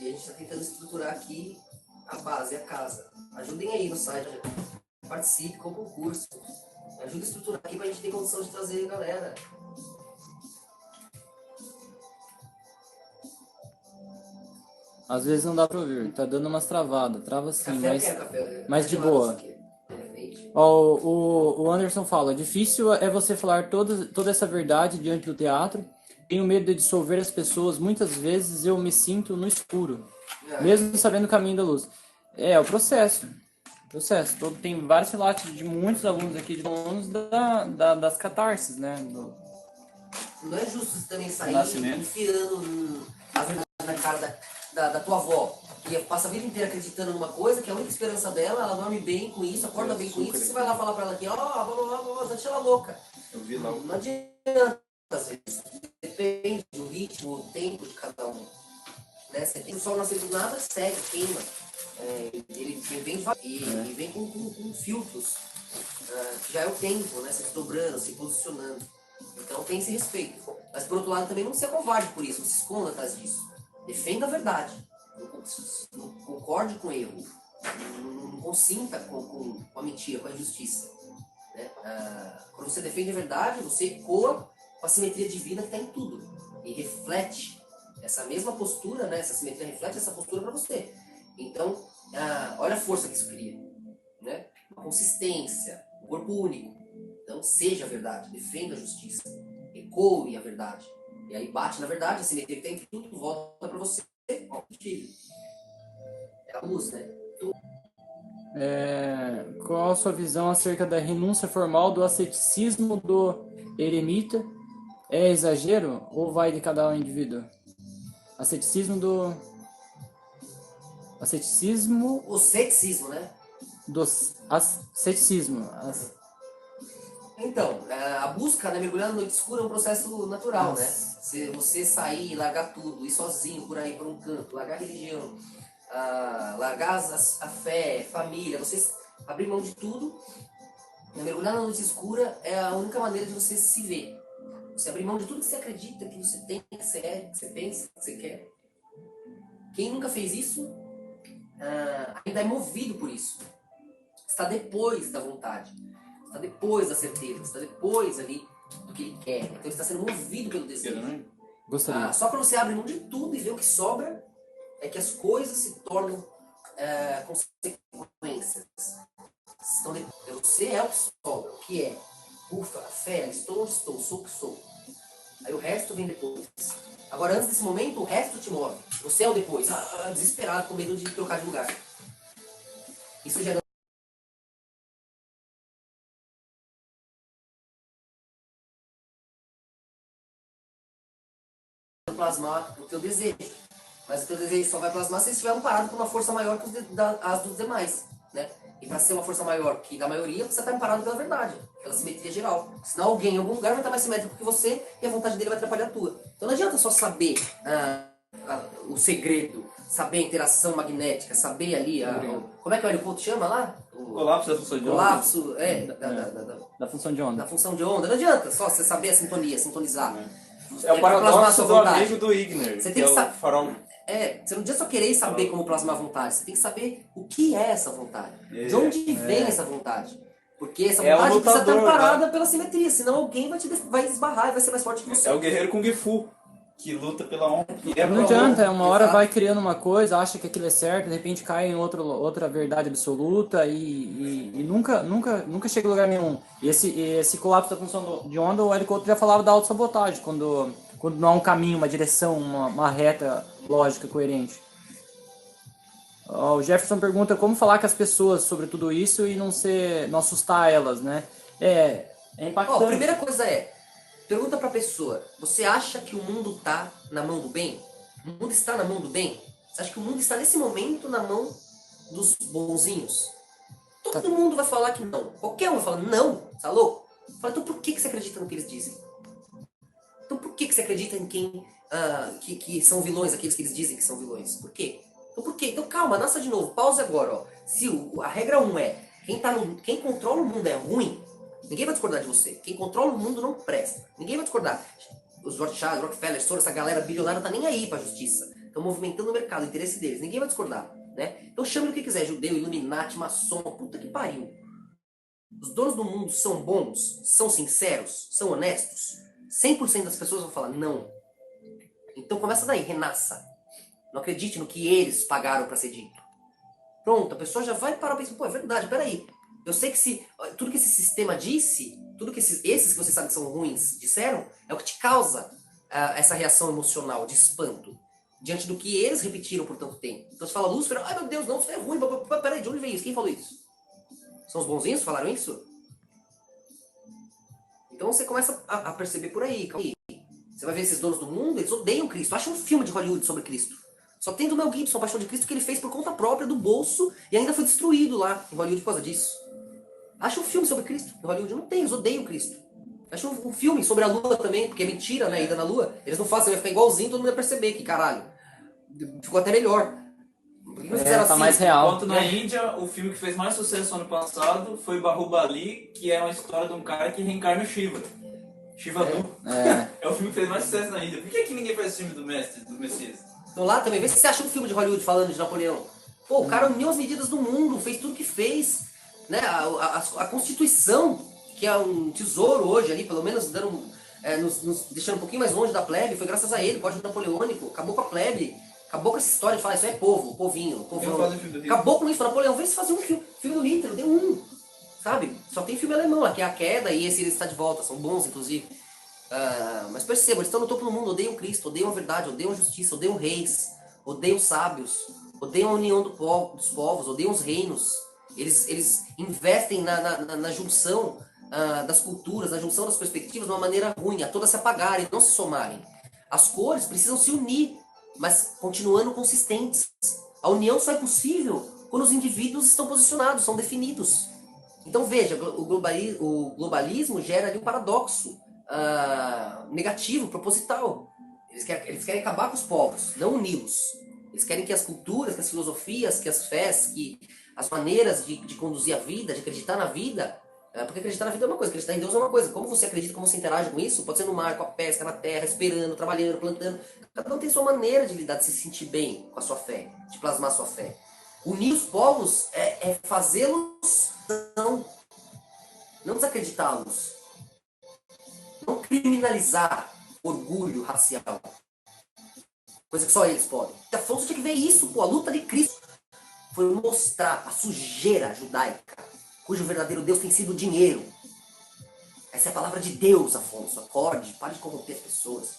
E a gente tá tentando estruturar aqui a base, a casa. Ajudem aí no site, participe com o concurso. Ajuda a estruturar aqui pra gente ter condição de trazer a galera. Às vezes não dá pra ouvir, tá dando umas travadas. Trava sim, Café, eu quero café. mas de Gelado boa. isso aqui. Leite. Ó, o Anderson fala, difícil é você falar toda essa verdade diante do teatro. Tenho medo de dissolver as pessoas. Muitas vezes eu me sinto no escuro, mesmo sabendo o caminho da luz. É o processo. Processo. Tem vários relatos de muitos alunos aqui, de alunos das catarses, né? Não é justo você também sair Nascimento. enfiando a verdade na cara da tua avó, que passa a vida inteira acreditando numa coisa, que é a única esperança dela, ela dorme bem com isso, acorda bem com isso, e você vai lá falar pra ela aqui, ó, deixa ela louca. Eu vi lá o Não adianta, às vezes. Depende do ritmo, do tempo de cada um. Né? Você tem o sol nascer do nada, segue, queima. Ele vem e vem com filtros, que já é o tempo, né? Se desdobrando, se posicionando. Então tem esse respeito. Mas por outro lado também não se acovarde por isso, não se esconda atrás disso. Defenda a verdade. Não concorde com o erro. Não consinta com a mentira, com a injustiça. Né? Quando você defende a verdade, você ecoa com a simetria divina que está em tudo. E reflete essa mesma postura, né? Essa simetria reflete essa postura para você. Então, olha a força que isso cria. Né? Uma consistência, um corpo único. Então, seja a verdade, defenda a justiça, ecoe a verdade. E aí bate na verdade, a simetria que tem tudo, volta para você. É a luz, né? Qual a sua visão acerca da renúncia formal do asceticismo do eremita? É exagero ou vai de cada indivíduo? Asceticismo do... Asceticismo O ceticismo, né? do... Asceticismo. Então, a busca, né, mergulhar na noite escura é um processo natural, né? Se você sair e largar tudo, ir sozinho por aí, por um canto, largar a religião, largar a fé, família, você abrir mão de tudo, né, mergulhar na noite escura é a única maneira de você se ver. Você abrir mão de tudo que você acredita, que você tem, que você é, que você pensa, que você quer. Quem nunca fez isso, ainda é movido por isso. Está depois da vontade. Está depois da certeza, está depois ali do que ele quer. Então ele está sendo movido pelo desejo. Gostaria. Só quando você abre mão de tudo e vê o que sobra, é que as coisas se tornam consequências. Você é o que sobra, o que é. Ufa, fé, estou onde estou, sou o que sou. Aí o resto vem depois. Agora, antes desse momento, o resto te move. Você é o depois, desesperado, com medo de trocar de lugar. Isso gera plasmar o teu desejo. Mas o teu desejo só vai plasmar se estiver amparado por uma força maior que as dos demais. Né? E para ser uma força maior que da maioria, você está amparado pela verdade, pela simetria geral. Senão alguém em algum lugar vai estar mais simétrico que você e a vontade dele vai atrapalhar a tua. Então não adianta só saber o segredo, saber a interação magnética, saber ali como é que o Hélio Couto chama lá? O colapso da função de onda. colapso, Da função de onda. da função de onda. Não adianta só você saber a sintonia, sintonizar. É o pra plasmar a paradoxo sua do vontade. amigo do Igner, Você que tem é que o saber. farol. Você não adianta só querer saber como plasmar a vontade, você tem que saber o que é essa vontade. De onde vem essa vontade. Porque essa É o vontade precisa estar lutador, amparada pela simetria, senão alguém vai esbarrar e vai ser mais forte que você. É o guerreiro Kung Fu, que luta pela honra. E é Não pra adianta, honra. uma hora Exato. vai criando uma coisa, acha que aquilo é certo, de repente cai em outra verdade absoluta e nunca chega em lugar nenhum. E esse colapso da função de onda, o Hélio Couto já falava da autossabotagem, quando não há um caminho, uma direção, uma reta lógica coerente. O Jefferson pergunta como falar com as pessoas sobre tudo isso e não assustar elas, né? É impactante. A primeira coisa pergunta pra pessoa, você acha que o mundo tá na mão do bem? O mundo está na mão do bem? Você acha que o mundo está nesse momento na mão dos bonzinhos? Todo mundo vai falar que não. Qualquer um vai falar, não, tá louco? Fala, então por que você acredita no que eles dizem? Então por que você acredita em quem que são vilões, aqueles que eles dizem que são vilões? Por quê? Então por quê? Então calma, nasça de novo, pause agora. Ó. Se a regra 1 é, quem controla o mundo é ruim, ninguém vai discordar de você. Quem controla o mundo não presta. Ninguém vai discordar. Os Rothschild, Rockefeller, toda essa galera bilionária tá nem aí pra justiça. Estão movimentando o mercado, o interesse deles. Ninguém vai discordar. Né? Então chame o que quiser, judeu, Illuminati, maçom, puta que pariu. Os donos do mundo são bons? São sinceros? São honestos? 100% das pessoas vão falar não. Então começa daí, renasça. Não acredite no que eles pagaram para ser dito. Pronto, a pessoa já vai parar e pensar, pô, é verdade, peraí. Eu sei que tudo que esse sistema disse, tudo que esses que você sabe que são ruins disseram, é o que te causa essa reação emocional de espanto diante do que eles repetiram por tanto tempo. Então você fala, Lúcifer, ai meu Deus, não, isso é ruim, peraí, de onde veio isso? Quem falou isso? São os bonzinhos que falaram isso? Então você começa a perceber por aí. Você vai ver esses donos do mundo, eles odeiam Cristo. Acha um filme de Hollywood sobre Cristo. Só tem do Mel Gibson, Paixão de Cristo, que ele fez por conta própria, do bolso, e ainda foi destruído lá em Hollywood por causa disso. Acha um filme sobre Cristo em Hollywood. Não tem, eles odeiam Cristo. Acha um filme sobre a Lua também, porque é mentira, né? A ida na Lua. Eles não fazem, vai ficar igualzinho, todo mundo vai perceber que caralho. Ficou até melhor. Por que não fizeram tá assim? mais real. Enquanto na Índia, o filme que fez mais sucesso ano passado foi Bahubali, que é uma história de um cara que reencarna o Shiva. Shiva Nu. É o filme que fez mais sucesso na Índia. Por que ninguém faz filme do Mestre, do Messias? Então lá também, vê se você acha um filme de Hollywood falando de Napoleão. Pô, o cara uniu as medidas do mundo, fez tudo que fez. Né? A Constituição, que é um tesouro hoje ali, pelo menos dando, nos deixando um pouquinho mais longe da plebe, foi graças a ele, Código Napoleônico, acabou com a plebe, acabou com essa história de falar, isso é povo, povinho, povão. Acabou com isso, Napoleão, vê se fazer um filme do Hitler, deu um, sabe? Só tem filme alemão lá, que é A Queda e esse Ele Está de Volta, são bons, inclusive. Mas perceba, eles estão no topo do mundo, odeiam Cristo, odeiam a verdade, odeiam a justiça, odeiam reis, odeiam sábios, odeiam a união dos povos, odeiam os reinos. Eles investem na junção das culturas, na junção das perspectivas de uma maneira ruim, a todas se apagarem, não se somarem. As cores precisam se unir, mas continuando consistentes. A união só é possível quando os indivíduos estão posicionados, são definidos. Então veja, o globalismo gera ali um paradoxo negativo, proposital. Eles querem acabar com os povos, não uni-los. Eles querem que as culturas, que as filosofias, que as fés, que as maneiras de conduzir a vida, de acreditar na vida, porque acreditar na vida é uma coisa, acreditar em Deus é uma coisa. Como você acredita, como você interage com isso, pode ser no mar, com a pesca, na terra, esperando, trabalhando, plantando. Cada um tem sua maneira de lidar, de se sentir bem com a sua fé, de plasmar a sua fé. Unir os povos é fazê-los não desacreditá-los. Não criminalizar orgulho racial. Coisa que só eles podem. E Afonso tinha que ver isso, pô. A luta de Cristo foi mostrar a sujeira judaica, cujo verdadeiro Deus tem sido o dinheiro. Essa é a palavra de Deus, Afonso. Acorde, pare de corromper as pessoas.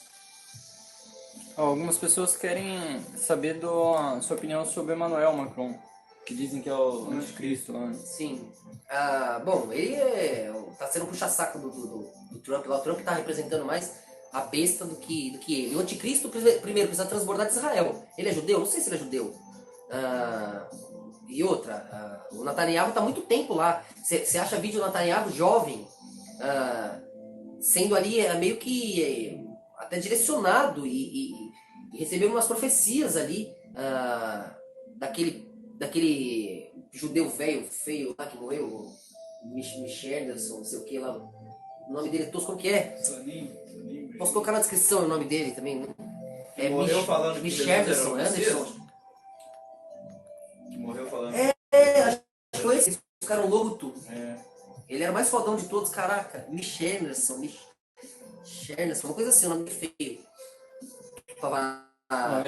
Algumas pessoas querem saber da sua opinião sobre Emmanuel Macron, que dizem que é o anticristo lá. Sim. Bom, ele tá sendo um puxa-saco do Trump lá. O Trump tá representando mais a besta do que ele. O anticristo, primeiro, precisa transbordar de Israel. Ele é judeu? Não sei se ele é judeu. E outra, o Netanyahu tá há muito tempo lá. Você acha vídeo do Netanyahu jovem, sendo ali meio que até direcionado e recebendo umas profecias ali daquele judeu velho, feio lá que morreu, Michelderson, não sei o que lá. O nome dele é tosco, como que é? Posso colocar na descrição o nome dele também, né? É morreu falando que Michelderson, Anderson. Que morreu falando. Acho que foi esse. Eles ficaram loucos tudo. Ele era o mais fodão de todos, caraca. Michelderson, uma coisa assim, o nome feio.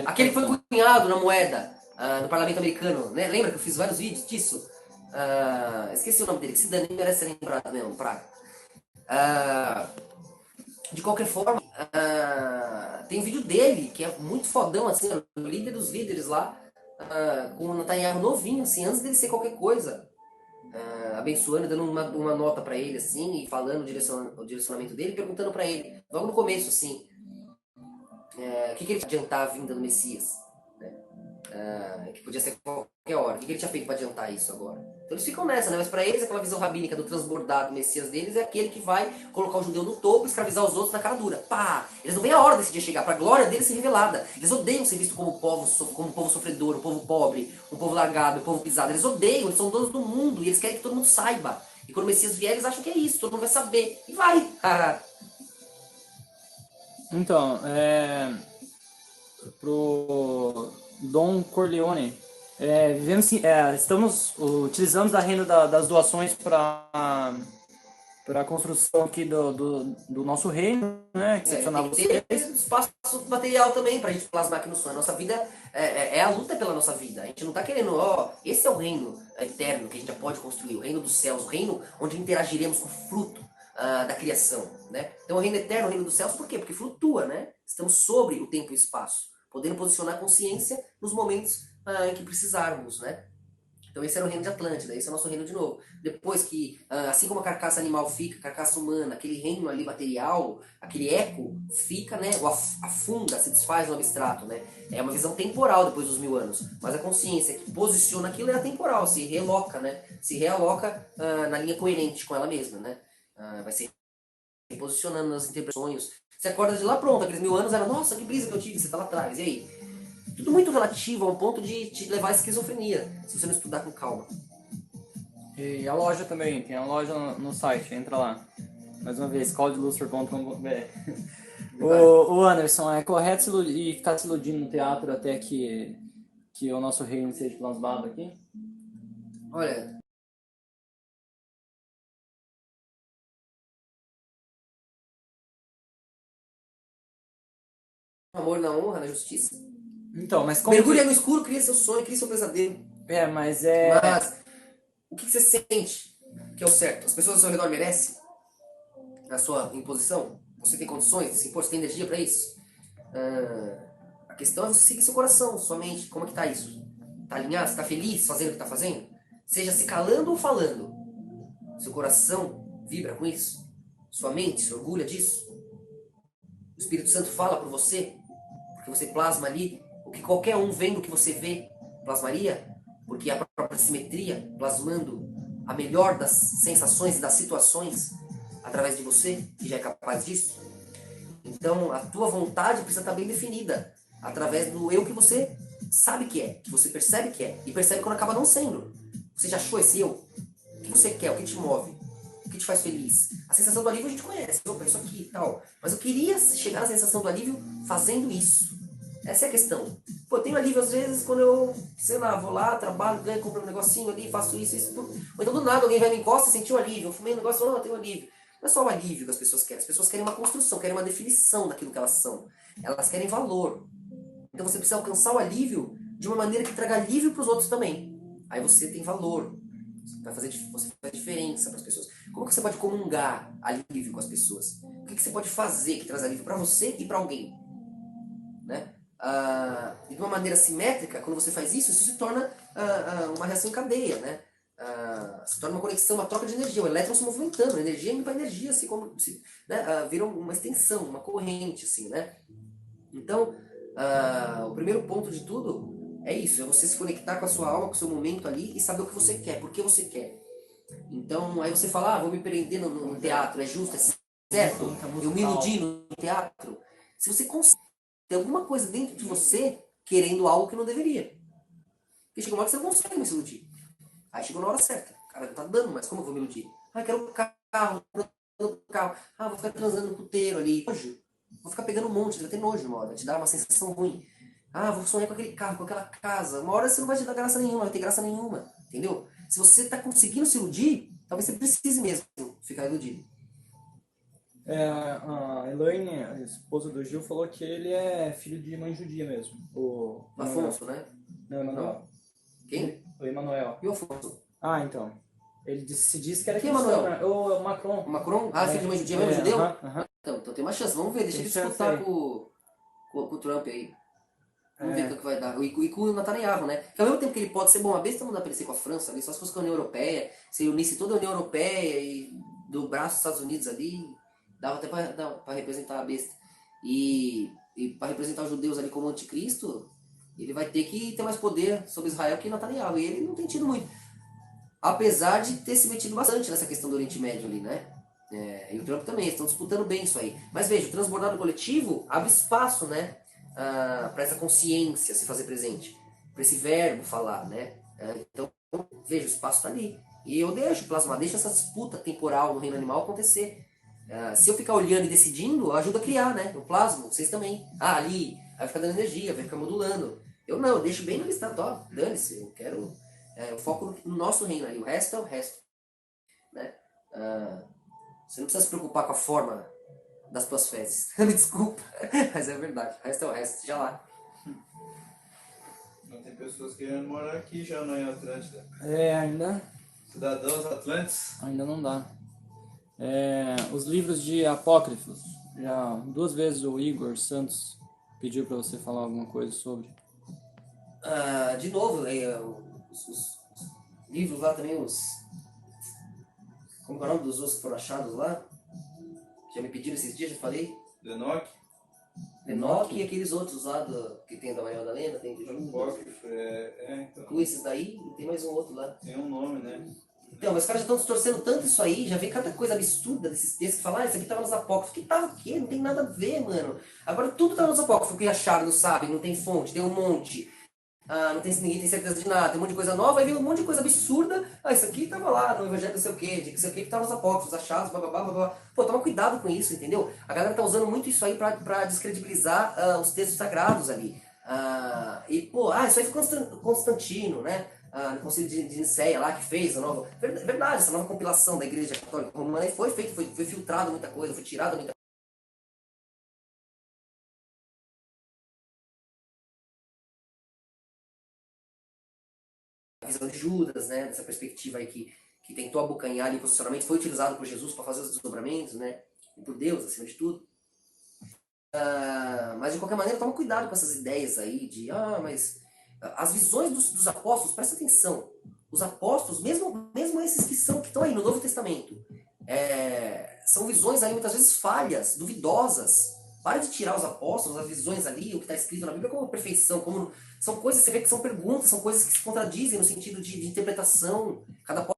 Aquele que foi cunhado na moeda no parlamento americano, né? Lembra que eu fiz vários vídeos disso? Esqueci o nome dele, que se dane, merece ser lembrado mesmo, Praga. De qualquer forma, tem um vídeo dele, que é muito fodão, assim, o líder dos líderes lá, com o Netanyahu novinho, assim, antes dele ser qualquer coisa. Abençoando, dando uma nota pra ele, assim, e falando o direcionamento dele, perguntando pra ele, logo no começo, assim, o que ele tinha adiantar a vinda do Messias, né? Que podia ser qualquer hora. O que ele tinha feito para adiantar isso agora? Então eles ficam nessa, né? Mas para eles, aquela visão rabínica do transbordado Messias deles é aquele que vai colocar o judeu no topo e escravizar os outros na cara dura. Pá! Eles não veem a hora desse dia chegar, para a glória deles ser revelada. Eles odeiam ser vistos como povo sofredor, um povo pobre, um povo largado, um povo pisado. Eles odeiam, eles são donos do mundo e eles querem que todo mundo saiba. E quando o Messias vier, eles acham que é isso, todo mundo vai saber. E vai! Então, pro Don Corleone, Estamos utilizando a renda das doações para a construção aqui do nosso reino, né? Excepcionar Tem vocês. que ter espaço material também pra gente plasmar aqui no sonho. A nossa vida é a luta pela nossa vida. A gente não tá querendo, esse é o reino eterno que a gente já pode construir, o reino dos céus, o reino onde interagiremos com o fruto da criação, né? Então o reino eterno, o reino dos céus, por quê? Porque flutua, né? Estamos sobre o tempo e o espaço, podendo posicionar a consciência nos momentos em que precisarmos, né? Então esse era o reino de Atlântida, esse é o nosso reino de novo. Depois que, assim como a carcaça animal fica, a carcaça humana, aquele reino ali material, aquele eco fica, né, ou afunda, se desfaz no abstrato, né? É uma visão temporal depois dos 1000 anos. Mas a consciência que posiciona aquilo é atemporal, se reloca, né? Se realoca na linha coerente com ela mesma, né? Vai se reposicionando nas interpretações. Você acorda de lá, pronto, aqueles 1000 anos era, nossa, que brisa que eu tive, você tá lá atrás, e aí? Tudo muito relativo a um ponto de te levar à esquizofrenia, se você não estudar com calma. E a loja também, tem a loja no site, entra lá. Mais uma vez, caldelustre.com.br. O Anderson, é correto ficar se iludindo no teatro até que o nosso reino seja plasmado aqui? Olha, no amor, na honra, na justiça. Então, mas como... Mergulha no escuro, cria seu sonho, cria seu pesadelo. Mas o que você sente que é o certo? As pessoas ao seu redor merecem a sua imposição? Você tem condições de se impor? Você tem energia para isso? A questão é você seguir seu coração, sua mente. Como é que tá isso? Tá alinhado? Você tá feliz fazendo o que tá fazendo? Seja se calando ou falando. Seu coração vibra com isso? Sua mente se orgulha disso? O Espírito Santo fala por você? Porque você plasma ali o que qualquer um vendo o que você vê plasmaria? Porque a própria simetria, plasmando a melhor das sensações e das situações através de você, que já é capaz disso. Então, a tua vontade precisa estar bem definida através do eu que você sabe que é, que você percebe que é, e percebe quando acaba não sendo. Você já achou esse eu? O que você quer? O que te move? O que te faz feliz? A sensação do alívio a gente conhece, opa, isso aqui e tal. Mas eu queria chegar na sensação do alívio fazendo isso. Essa é a questão. Pô, eu tenho alívio às vezes quando eu, sei lá, vou lá, trabalho, ganho, compro um negocinho ali, faço isso. Ou então do nada alguém vai me encosta e sentiu alívio. Eu fumei um negócio, eu tenho alívio. Não é só o alívio que as pessoas querem. As pessoas querem uma construção, querem uma definição daquilo que elas são. Elas querem valor. Então você precisa alcançar o alívio de uma maneira que traga alívio para os outros também. Aí você tem valor. Você faz diferença para as pessoas. Como que você pode comungar alívio com as pessoas? O que você pode fazer que traz alívio para você e para alguém? Né? De uma maneira simétrica, quando você faz isso, isso se torna uma reação em cadeia, né? Se torna uma conexão, uma troca de energia, o elétron se movimentando, energia indo para energia, assim como né? Vira uma extensão, uma corrente, assim, né? Então, o primeiro ponto de tudo é isso, é você se conectar com a sua alma, com o seu momento ali e saber o que você quer, por que você quer. Então, aí você fala, vou me prender no teatro, é justo, é certo, eu me iludi no teatro. Se você consegue, tem alguma coisa dentro de você querendo algo que não deveria. Porque chega uma hora que você não consegue mais se iludir. Aí chegou na hora certa. Cara, não tá dando, mas como eu vou me iludir? Eu quero um carro, vou ficar transando no puteiro ali. Nojo. Vou ficar pegando um monte, vai ter nojo uma hora, vai te dar uma sensação ruim. Vou sonhar com aquele carro, com aquela casa. Uma hora você não vai te dar graça nenhuma, vai ter graça nenhuma. Entendeu? Se você tá conseguindo se iludir, talvez você precise mesmo ficar iludido. A Elaine, a esposa do Gil, falou que ele é filho de mãe judia mesmo. O Afonso, né? Não, Emanuel. Quem? O Emanuel. E o Afonso? Então. Ele se disse que era Quem é Emanuel? O Macron. O Macron? Filho de mãe judia, mesmo judeu? Então tem uma chance. Vamos ver, deixa ele disputar com o Trump aí. Vamos ver o que vai dar. E com o Netanyahu, né? Porque ao mesmo tempo que ele pode ser bom a besta, não dá pra ele ser com a França ali, só se fosse com a União Europeia, se unisse toda a União Europeia e do braço dos Estados Unidos ali, dava até pra representar a besta. E pra representar os judeus ali como anticristo, ele vai ter que ter mais poder sobre Israel que Netanyahu. E ele não tem tido muito. Apesar de ter se metido bastante nessa questão do Oriente Médio ali, né? E o Trump também, estão disputando bem isso aí. Mas veja, o transbordar do coletivo abre espaço, né? Para essa consciência se fazer presente, para esse verbo falar, né? Então, veja, o espaço está ali. E eu deixo plasmar, deixo essa disputa temporal no reino animal acontecer. Se eu ficar olhando e decidindo, ajuda a criar, né? Eu plasmo, vocês também. Ali, vai ficar dando energia, vai ficar modulando. Eu não, eu deixo bem no listado, ó, dane-se, eu quero, eu foco no nosso reino ali, o resto é o resto, né? Você não precisa se preocupar com a forma das tuas fezes, me desculpa, mas é verdade, o resto é o resto, já lá. Não tem pessoas querendo morar aqui já, não, em Atlântida. Ainda, Cidadãos Atlantes. ainda não dá. Os livros de apócrifos, já 2 vezes o Igor Santos pediu para você falar alguma coisa sobre. De novo, os livros lá também, como é o nome dos outros que foram achados lá? Já me pediram esses dias, já falei. Enoque. Enoque e aqueles outros lá que tem da Maria Madalena, tem de Judas. Apócrifo, então. Inclui esses daí e tem mais um outro lá. Tem um nome, né? Então, mas os caras já estão distorcendo tanto isso aí, já vem cada coisa absurda desses textos que falam, isso aqui tava nos apócrifos. Que tava o quê? Não tem nada a ver, mano. Agora tudo tá nos apócrifos, o que acharam, não sabe, não tem fonte, tem um monte. Não tem, ninguém tem certeza de nada, tem um monte de coisa nova, aí vem um monte de coisa absurda. Isso aqui tava lá no Evangelho não sei o quê, isso aqui que tava nos apócrifos, achados, blá blá blá blá. Pô, toma cuidado com isso, entendeu? A galera tá usando muito isso aí pra descredibilizar os textos sagrados ali. Isso aí foi Constantino, né? No Concílio de Nicéia lá que fez a nova. Verdade, essa nova compilação da Igreja Católica Romana aí foi feito, foi filtrado muita coisa, foi tirado muita visão de Judas, né? Dessa perspectiva aí que tentou abocanhar ali o posicionamento, foi utilizado por Jesus para fazer os desdobramentos, né? E por Deus, acima de tudo. Mas de qualquer maneira, toma cuidado com essas ideias aí de, mas as visões dos apóstolos, presta atenção, os apóstolos, mesmo esses que estão aí no Novo Testamento, são visões aí muitas vezes falhas, duvidosas. Para de tirar os apóstolos, as visões ali, o que está escrito na Bíblia como perfeição, como são coisas, você vê que são perguntas, são coisas que se contradizem no sentido de interpretação. Cada apóstolo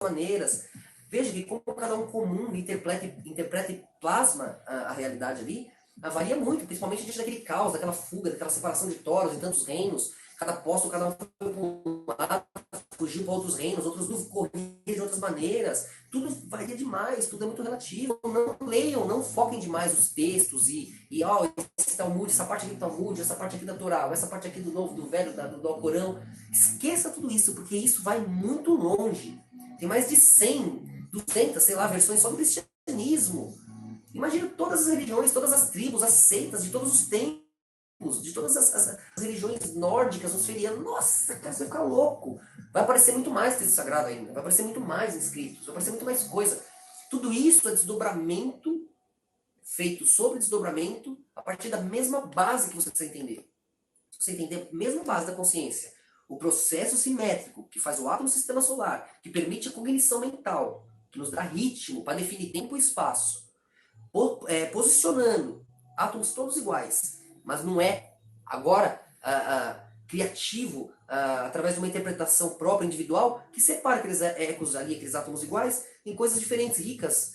maneiras. Veja que como cada um comum interpreta e plasma a realidade ali, varia muito, principalmente diante daquele caos, daquela fuga, daquela separação de Toros em tantos reinos. Cada apóstolo, cada um foi para um lado, fugiu para outros reinos, outros corriam de outras maneiras. Tudo varia demais, tudo é muito relativo. Não leiam, não foquem demais os textos esse Talmud, essa parte aqui do Talmud, essa parte aqui da Torá, essa parte aqui do Novo, do Velho, do Alcorão. Esqueça tudo isso, porque isso vai muito longe. Tem mais de 100, 200, sei lá, versões só do cristianismo. Imagina todas as religiões, todas as tribos, as seitas de todos os tempos, de todas as religiões nórdicas, luciferíanas. Nossa, cara, você vai ficar louco. Vai aparecer muito mais texto sagrado ainda, vai aparecer muito mais inscritos, vai aparecer muito mais coisa. Tudo isso é desdobramento feito sobre desdobramento a partir da mesma base que você precisa entender. Se você entender a mesma base da consciência, o processo simétrico que faz o átomo do sistema solar, que permite a cognição mental, que nos dá ritmo para definir tempo e espaço, posicionando átomos todos iguais, mas não é agora criativo através de uma interpretação própria, individual, que separa aqueles ecos ali, aqueles átomos iguais, em coisas diferentes, ricas,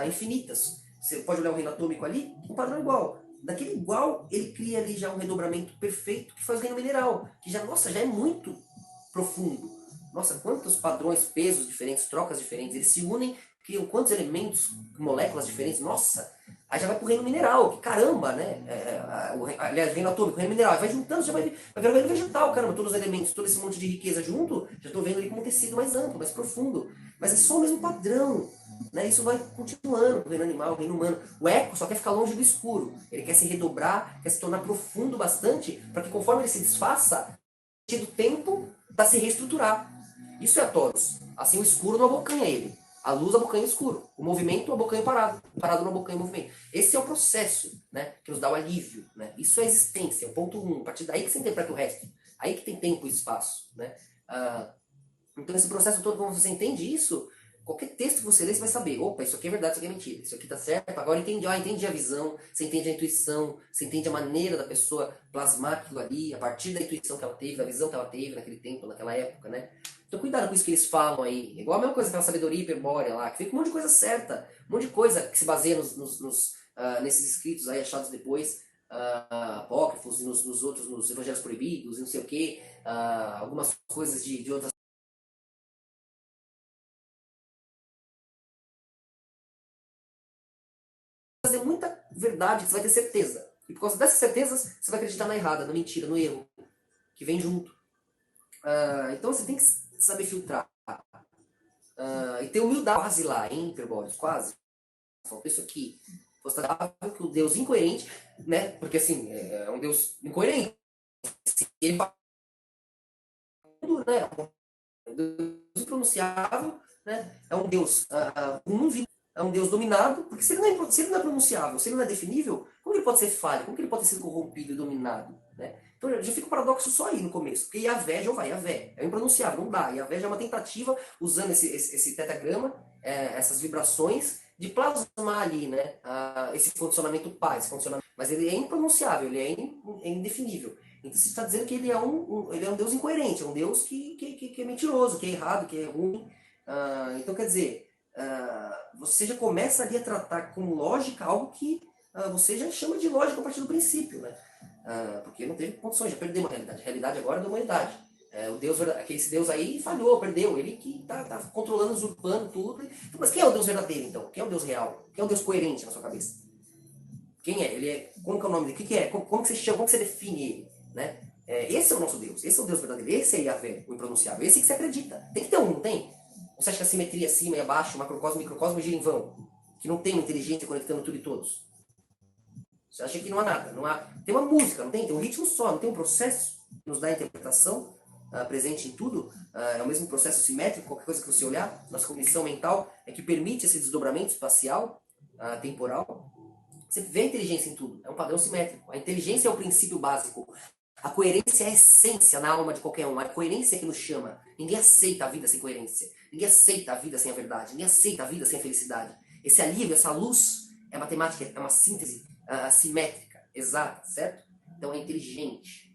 infinitas. Você pode olhar um reino atômico ali, um padrão igual. Daquele igual, ele cria ali já um redobramento perfeito que faz o reino mineral, que já é muito profundo. Nossa, quantos padrões, pesos diferentes, trocas diferentes, eles se unem, criam quantos elementos, moléculas diferentes, nossa, aí já vai pro reino mineral, que caramba, né? Aliás, reino atômico, reino mineral, vai juntando, já vai virar o reino vegetal, caramba, todos os elementos, todo esse monte de riqueza junto, já estou vendo ali como um tecido mais amplo, mais profundo, mas é só o mesmo padrão. Né? Isso vai continuando, o reino animal, o reino humano. O eco só quer ficar longe do escuro. Ele quer se redobrar, quer se tornar profundo bastante, para que conforme ele se desfaça, do tempo para se reestruturar. Isso é a Toros. Assim o escuro não abocanha ele. A luz abocanha o escuro. O movimento abocanha o parado. O parado não abocanha o movimento. Esse é o processo, né, que nos dá o alívio. Né? Isso é a existência, é o ponto 1. A partir daí que você interpreta o resto. Aí que tem tempo e espaço. Né? Então esse processo todo, quando você entende isso, qualquer texto que você lê, você vai saber, opa, isso aqui é verdade, isso aqui é mentira, isso aqui tá certo, agora entendi a visão, você entende a intuição, você entende a maneira da pessoa plasmar aquilo ali, a partir da intuição que ela teve, da visão que ela teve naquele tempo, naquela época, né? Então cuidado com isso que eles falam aí, igual a mesma coisa, aquela sabedoria hiperbórea lá, que fica um monte de coisa certa, um monte de coisa que se baseia nesses escritos aí achados depois, apócrifos e nos outros, nos evangelhos proibidos e não sei o que, algumas coisas de outras muita verdade que você vai ter certeza. E por causa dessas certezas, você vai acreditar na errada, na mentira, no erro, que vem junto. Então você tem que saber filtrar. E ter humildade, quase lá, hein, hiperbólicos, quase. Falta isso aqui. Constatável que o Deus incoerente, né? Porque assim, é um Deus incoerente. Ele fala tudo, né? É um Deus impronunciável, né? É um Deus é um Deus dominado, porque se ele não é pronunciável, se ele não é definível, como ele pode ser falho? Como que ele pode ser corrompido e dominado? Né? Então já fica um paradoxo só aí no começo, porque Yahvé, Jeová, Yahvé, é impronunciável, não dá. Yahvé já é uma tentativa, usando esse tetagrama, essas vibrações, de plasmar ali, né, esse condicionamento pai, mas ele é impronunciável, ele é indefinível. Então você está dizendo que ele é um Deus incoerente, é um Deus que é mentiroso, que é errado, que é ruim. Então quer dizer, você já começa ali a tratar com lógica algo que você já chama de lógica a partir do princípio, né? Porque não teve condições, já perdeu uma realidade. A realidade agora é da humanidade. Esse Deus aí falhou, perdeu. Ele que tá controlando, usurpando tudo. Então, mas quem é o Deus verdadeiro, então? Quem é o Deus real? Quem é o Deus coerente na sua cabeça? Quem é? Ele é? Como que é o nome dele? O que é? Como que você chama? Como que você define ele? Né? Esse é o nosso Deus. Esse é o Deus verdadeiro. Esse é Yahvé, o impronunciável. Esse que você acredita. Tem que ter um, não tem? Ou você acha que a simetria acima e abaixo, macrocosmo e microcosmo gira em vão? Que não tem uma inteligência conectando tudo e todos? Você acha que não há nada? Não há... Tem uma música, não tem? Tem um ritmo só, não tem um processo que nos dá a interpretação presente em tudo. É o mesmo processo simétrico, qualquer coisa que você olhar. Nossa cognição mental é que permite esse desdobramento espacial, temporal. Você vê a inteligência em tudo, é um padrão simétrico. A inteligência é o princípio básico. A coerência é a essência na alma de qualquer um. A coerência é que nos chama. Ninguém aceita a vida sem coerência. Ninguém aceita a vida sem a verdade. Ninguém aceita a vida sem a felicidade. Esse alívio, essa luz, é matemática, é uma síntese simétrica, exata, certo? Então é inteligente.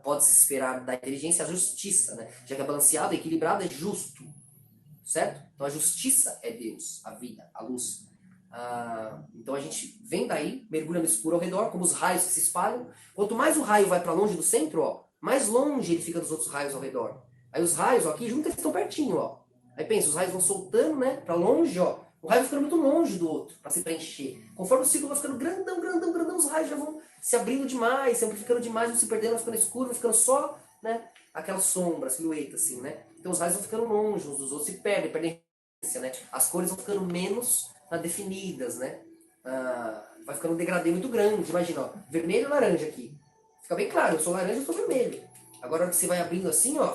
Pode-se esperar da inteligência a justiça, né? Já que é balanceado, equilibrado, é justo. Certo? Então a justiça é Deus, a vida, a luz. Então a gente vem daí, mergulha no escuro ao redor, como os raios que se espalham. Quanto mais o raio vai para longe do centro, ó, mais longe ele fica dos outros raios ao redor. Aí os raios, ó, aqui juntos eles estão pertinho, ó. Aí pensa, os raios vão soltando, né, para longe, ó. O raio vai ficando muito longe do outro para se preencher. Conforme o ciclo vai ficando grandão, grandão, grandão, os raios já vão se abrindo demais, se amplificando demais, vão se perdendo, vai ficando escuro, vai ficando só, né, aquela sombra, silhueta assim, né. Então os raios vão ficando longe uns dos outros, se perdem, né. As cores vão ficando menos definidas, né. Vai ficando um degradê muito grande. Imagina, ó, vermelho e laranja aqui. Fica bem claro, eu sou laranja, eu sou vermelho. Agora que você vai abrindo assim, ó,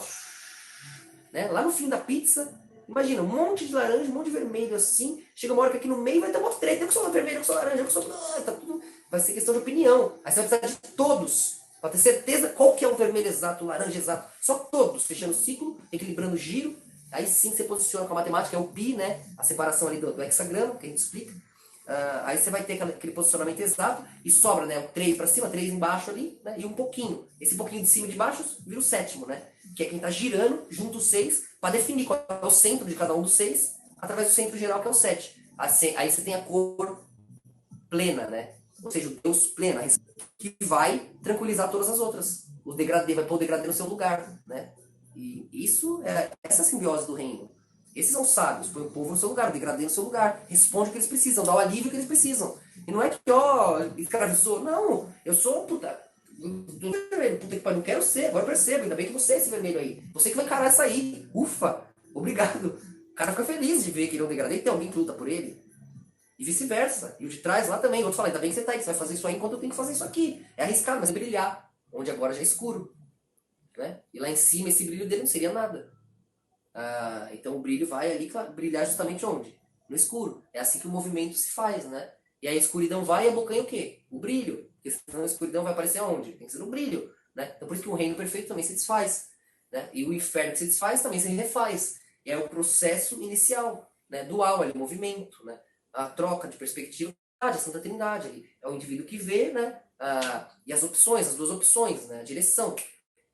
né, lá no fim da pizza, imagina, um monte de laranja, um monte de vermelho assim. Chega uma hora que aqui no meio vai ter uma treta. Eu que sou vermelho, eu que sou laranja, eu que sou... tá tudo... Vai ser questão de opinião. Aí você vai precisar de todos, para ter certeza qual que é o vermelho exato, o laranja exato. Só todos, fechando o ciclo, equilibrando o giro. Aí sim você posiciona com a matemática, é o pi, né? A separação ali do hexagrama, que a gente explica. Aí você vai ter aquele posicionamento exato e sobra, né? O 3 para cima, 3 embaixo ali, né? E um pouquinho. Esse pouquinho de cima e de baixo vira o sétimo, né? Que é quem está girando junto os 6 para definir qual é o centro de cada um dos 6 através do centro geral, que é o 7. Aí você tem a cor plena, né? Ou seja, o Deus pleno, que vai tranquilizar todas as outras. O degradê, vai pôr o degradê no seu lugar, né? E isso é essa simbiose do reino. Esses são sábios, põe o povo no seu lugar, o degradê no seu lugar, responde o que eles precisam, dá o alívio que eles precisam. E não é que, ó, escravizou. Não, eu sou puta vermelho, puta que pariu, não quero ser, agora eu percebo, ainda bem que você é esse vermelho aí. Você que vai encarar essa aí. Ufa, obrigado. O cara fica feliz de ver que ele é um degradê e tem alguém que luta por ele. E vice-versa. E o de trás lá também. O outro fala, ainda bem que você tá aí, que você vai fazer isso aí enquanto eu tenho que fazer isso aqui. É arriscado, mas é brilhar. Onde agora já é escuro. Né? E lá em cima, esse brilho dele não seria nada. Então o brilho vai ali brilhar justamente onde? No escuro. É assim que o movimento se faz, né? E aí a escuridão vai e abocanha o quê? O brilho. Porque senão a escuridão vai aparecer onde? Tem que ser no brilho. Né? Então por isso que o reino perfeito também se desfaz. Né? E o inferno que se desfaz também se refaz. É o processo inicial, né? Dual, ali, o movimento, né? A troca de perspectiva, a Santa Trindade ali. É o indivíduo que vê, né? E as opções, as duas opções, né? A direção.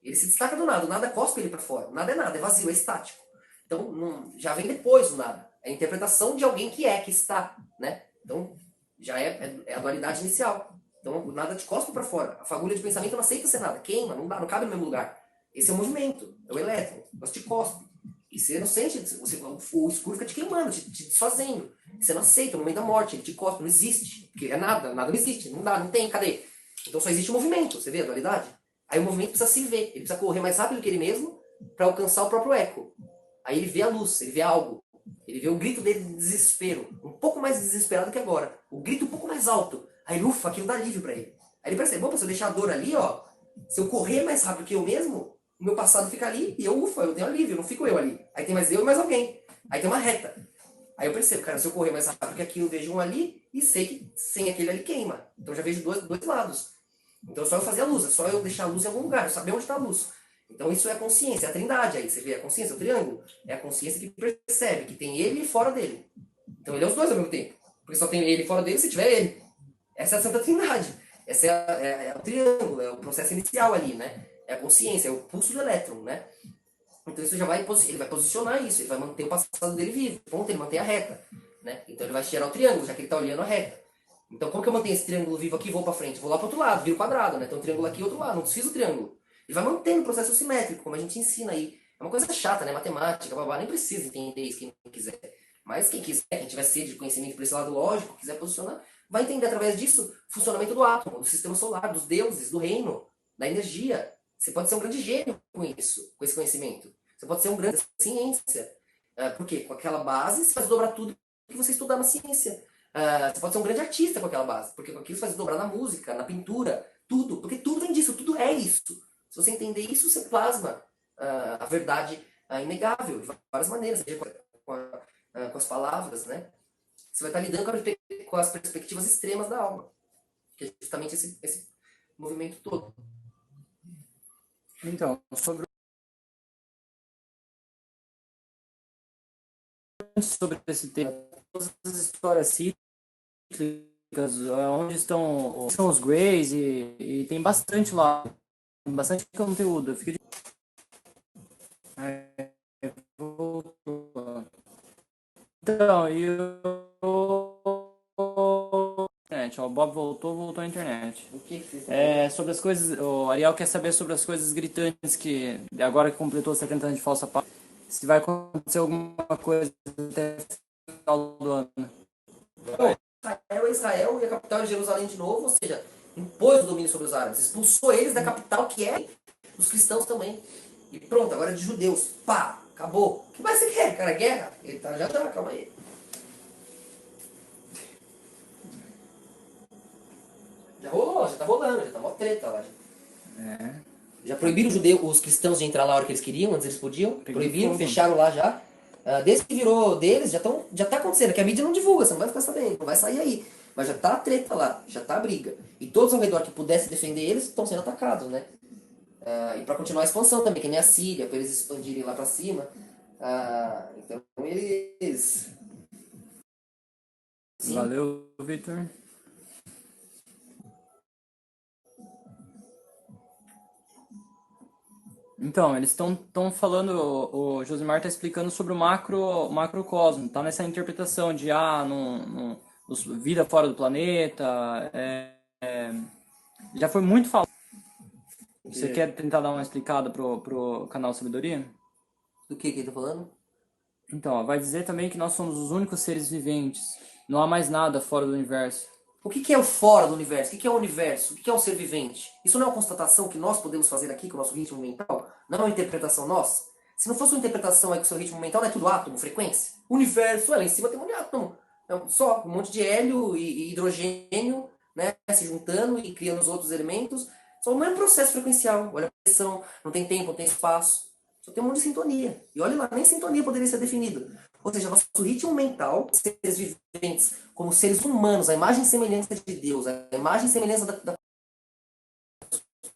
Ele se destaca do nada, o nada cospe ele para fora. O nada é nada, é vazio, é estático. Então, já vem depois o nada. É a interpretação de alguém que está, né? Então, já é a dualidade inicial. Então, o nada te cospe para fora. A fagulha de pensamento não aceita ser nada. Queima, não dá, não cabe no mesmo lugar. Esse é o movimento, é o elétron. Mas te cospe. E você não sente, o escuro fica te queimando, te desfazendo. Você não aceita no momento da morte, ele te cospe, não existe. Porque é nada, nada não existe, não dá, não tem, cadê? Então só existe o movimento, você vê a dualidade? Aí o movimento precisa se ver, ele precisa correr mais rápido que ele mesmo para alcançar o próprio eco. Aí ele vê a luz, ele vê algo. Ele vê o grito dele de desespero, um pouco mais desesperado que agora. O grito um pouco mais alto. Aí, ufa, aquilo dá alívio pra ele. Aí ele percebe, bom, se eu deixar a dor ali, ó, se eu correr mais rápido que eu mesmo, o meu passado fica ali e eu, ufa, eu tenho alívio, não fico eu ali. Aí tem mais eu e mais alguém. Aí tem uma reta. Aí eu percebo, cara, se eu correr mais rápido que aquilo, eu vejo um ali e sei que sem aquele ali queima. Então eu já vejo dois lados. Então é só eu fazer a luz, é só eu deixar a luz em algum lugar, saber onde está a luz. Então isso é a consciência, é a trindade aí. Você vê a consciência, o triângulo. É a consciência que percebe que tem ele e fora dele. Então ele é os dois ao mesmo tempo. Porque só tem ele fora dele se tiver ele. Essa é a Santa Trindade. Essa é o triângulo, é o processo inicial ali, né? É a consciência, é o pulso do elétron, né? Então isso já vai, ele vai posicionar isso, ele vai manter o passado dele vivo, ponto, ele mantém a reta, né? Então ele vai gerar o triângulo, já que ele está olhando a reta. Então como que eu mantenho esse triângulo vivo aqui e vou para frente? Vou lá para outro lado, viro quadrado, né? Então um triângulo aqui e outro lado, não desfiz o triângulo. Ele vai mantendo o processo simétrico, como a gente ensina aí. É uma coisa chata, né? Matemática, babá, nem precisa entender isso quem quiser. Mas quem quiser, quem tiver sede de conhecimento por esse lado lógico, quiser posicionar, vai entender através disso o funcionamento do átomo, do sistema solar, dos deuses, do reino, da energia. Você pode ser um grande gênio com isso, com esse conhecimento. Você pode ser um grande ciência. Por quê? Com aquela base, você vai dobrar tudo que você estudar na ciência. Você pode ser um grande artista com aquela base, porque com aquilo você vai dobrar na música, na pintura, tudo. Porque tudo vem disso, tudo é isso. Se você entender isso, você plasma a verdade inegável, de várias maneiras, seja com as palavras, né? Você vai estar lidando com as perspectivas extremas da alma, que é justamente esse movimento todo. Então, sobre esse tema, todas as histórias cíclicas, onde estão os Greys, e tem bastante lá, bastante conteúdo. Eu fico Então, internet, ó, o Bob voltou à internet. O que você sobre as coisas, o Ariel quer saber sobre as coisas gritantes que agora que completou 70 anos de falsa paz, se vai acontecer alguma coisa até o final do ano. Israel é Israel e a capital é Jerusalém de novo, ou seja, impôs o domínio sobre os árabes, expulsou eles da capital que é os cristãos também. E pronto, agora é de judeus. Pá, acabou. O que mais você quer, cara? Guerra? Ele tá, já, calma aí. Já rolou, já tá rolando, já tá mó treta lá. Já proibiram os cristãos de entrar lá a hora que eles queriam, antes eles podiam. Proibiram, fecharam lá já. Desde que virou deles, já tá acontecendo, que a mídia não divulga, você não vai ficar sabendo, não vai sair aí. Mas já tá a treta lá, já tá a briga. E todos ao redor que pudessem defender eles estão sendo atacados, né? E para continuar a expansão também, que nem a Síria, para eles expandirem lá para cima. Então eles... Sim. Valeu, Victor. Então, eles estão falando, o Josimar está explicando sobre o macrocosmo, tá nessa interpretação de vida fora do planeta, já foi muito falado. Você quer tentar dar uma explicada pro canal Sabedoria? Do que ele tá falando? Então, ó, vai dizer também que nós somos os únicos seres viventes, não há mais nada fora do universo. O que é o fora do universo? O que é o universo? O que é um ser vivente? Isso não é uma constatação que nós podemos fazer aqui com o nosso ritmo mental? Não é uma interpretação nossa? Se não fosse uma interpretação aí com o seu ritmo mental, não é tudo átomo, frequência? O universo, lá em cima tem um monte de átomo. Só um monte de hélio e hidrogênio, né, se juntando e criando os outros elementos. Só o mesmo processo frequencial. Olha a pressão, não tem tempo, não tem espaço. Só tem um monte de sintonia. E olha lá, nem sintonia poderia ser definido. Ou seja, nosso ritmo mental, seres viventes, como seres humanos, a imagem e semelhança de Deus, a imagem e semelhança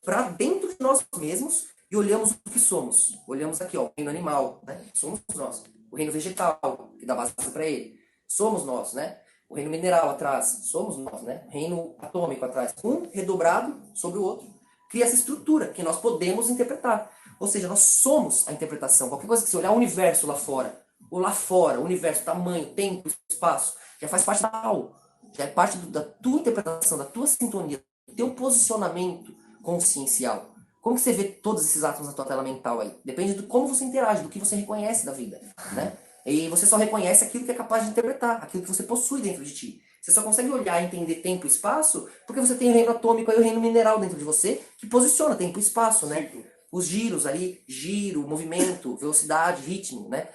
para dentro de nós mesmos e olhamos o que somos. Olhamos aqui, ó, o reino animal, né? Somos nós. O reino vegetal, que dá base para ele. Somos nós, né? O reino mineral atrás, somos nós, né? O reino atômico atrás, um redobrado sobre o outro. Cria essa estrutura que nós podemos interpretar. Ou seja, nós somos a interpretação. Qualquer coisa que você olhar, o universo lá fora, ou lá fora, o universo, tamanho, tempo, espaço, já faz parte da tal. Já é parte da tua interpretação, da tua sintonia, do teu posicionamento consciencial. Como que você vê todos esses átomos na tua tela mental aí? Depende de como você interage, do que você reconhece da vida, né? E você só reconhece aquilo que é capaz de interpretar, aquilo que você possui dentro de ti. Você só consegue olhar e entender tempo e espaço porque você tem o reino atômico e o reino mineral dentro de você que posiciona tempo e espaço, né? Os giros ali, giro, movimento, velocidade, ritmo, né?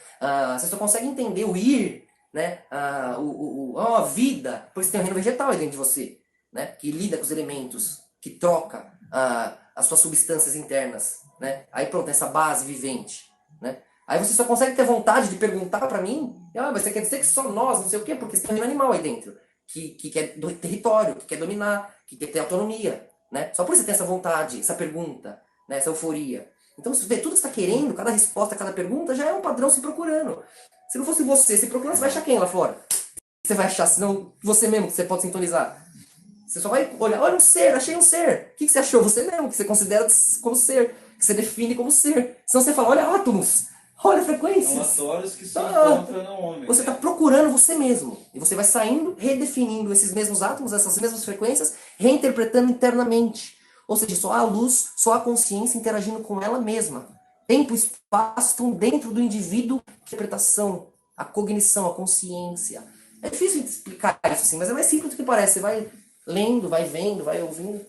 Você só consegue entender o ir, né? A vida, porque você tem o reino vegetal aí dentro de você, né? Que lida com os elementos, que troca as suas substâncias internas, né? Aí pronto, essa base vivente, né? Aí você só consegue ter vontade de perguntar pra mim, mas você quer dizer que só nós, não sei o quê, porque você tem um animal aí dentro, que quer do território, que quer dominar, que quer ter autonomia, né? Só por isso você tem essa vontade, essa pergunta, né? Essa euforia. Então, se você vê tudo que você está querendo, cada resposta, cada pergunta, já é um padrão se procurando. Se não fosse você se procurando, você vai achar quem lá fora? Você vai achar, senão você mesmo que você pode sintonizar. Você só vai olhar, olha um ser, achei um ser. O que você achou? Você mesmo, que você considera como ser, que você define como ser. Senão você fala, olha átomos, olha frequências. Aleatórios que se encontram no homem. Você está procurando você mesmo. E você vai saindo, redefinindo esses mesmos átomos, essas mesmas frequências, reinterpretando internamente. Ou seja, só a luz, só a consciência interagindo com ela mesma. Tempo e espaço estão dentro do indivíduo, a interpretação, a cognição, a consciência. É difícil explicar isso assim, mas é mais simples do que parece. Você vai lendo, vai vendo, vai ouvindo.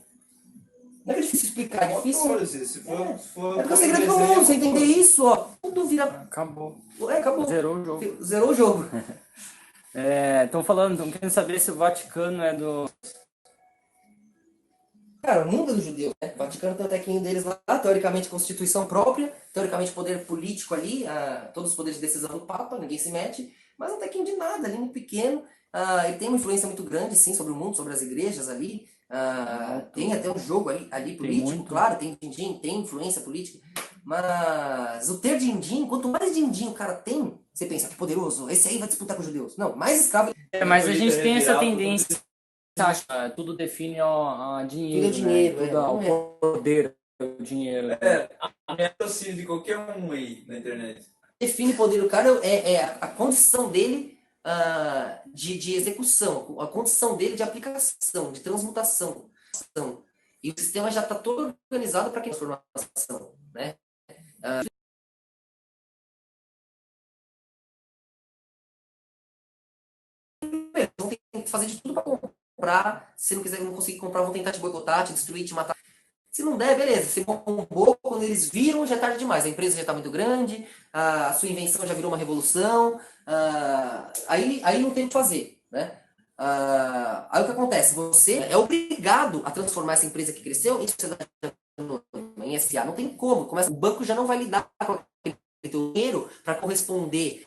Não é difícil explicar, é difícil. Se for É porque é o segredo do mundo, você entender isso, ó. Tudo vira. Acabou. Acabou. Zerou o jogo. Zerou o jogo. Estão querendo saber se o Vaticano é do... Cara, o mundo é do judeu, né? O Vaticano tem o tequinho deles lá, teoricamente constituição própria, teoricamente poder político ali, todos os poderes de decisão do Papa, ninguém se mete, mas é um tequinho de nada ali, muito pequeno. Ele tem uma influência muito grande, sim, sobre o mundo, sobre as igrejas ali. Tem até um jogo ali político, claro, tem din-din, tem influência política. Mas o ter din-din, quanto mais din-din o cara tem, você pensa, que poderoso, esse aí vai disputar com os judeus. Não, mais escravo. Mas a gente tem essa tendência, acha, tudo define dinheiro, Tudo é dinheiro, né? Tudo o poder, o dinheiro. É possível de qualquer um aí na internet. Define o poder do cara é a condição dele de execução, a condição dele de aplicação, de transmutação. E o sistema já está todo organizado para que transformação, né? Vão ter que fazer de tudo para comprar. Se não quiser, não conseguir comprar, vão tentar te boicotar, te destruir, te matar. Se não der, beleza. Você bombou, quando eles viram, já é tarde demais. A empresa já está muito grande, a sua invenção já virou uma revolução. Aí não tem o que fazer, né? Aí o que acontece? Você é obrigado a transformar essa empresa que cresceu em sociedade anônima, em SA. Não tem como. O banco já não vai lidar com aquele dinheiro para corresponder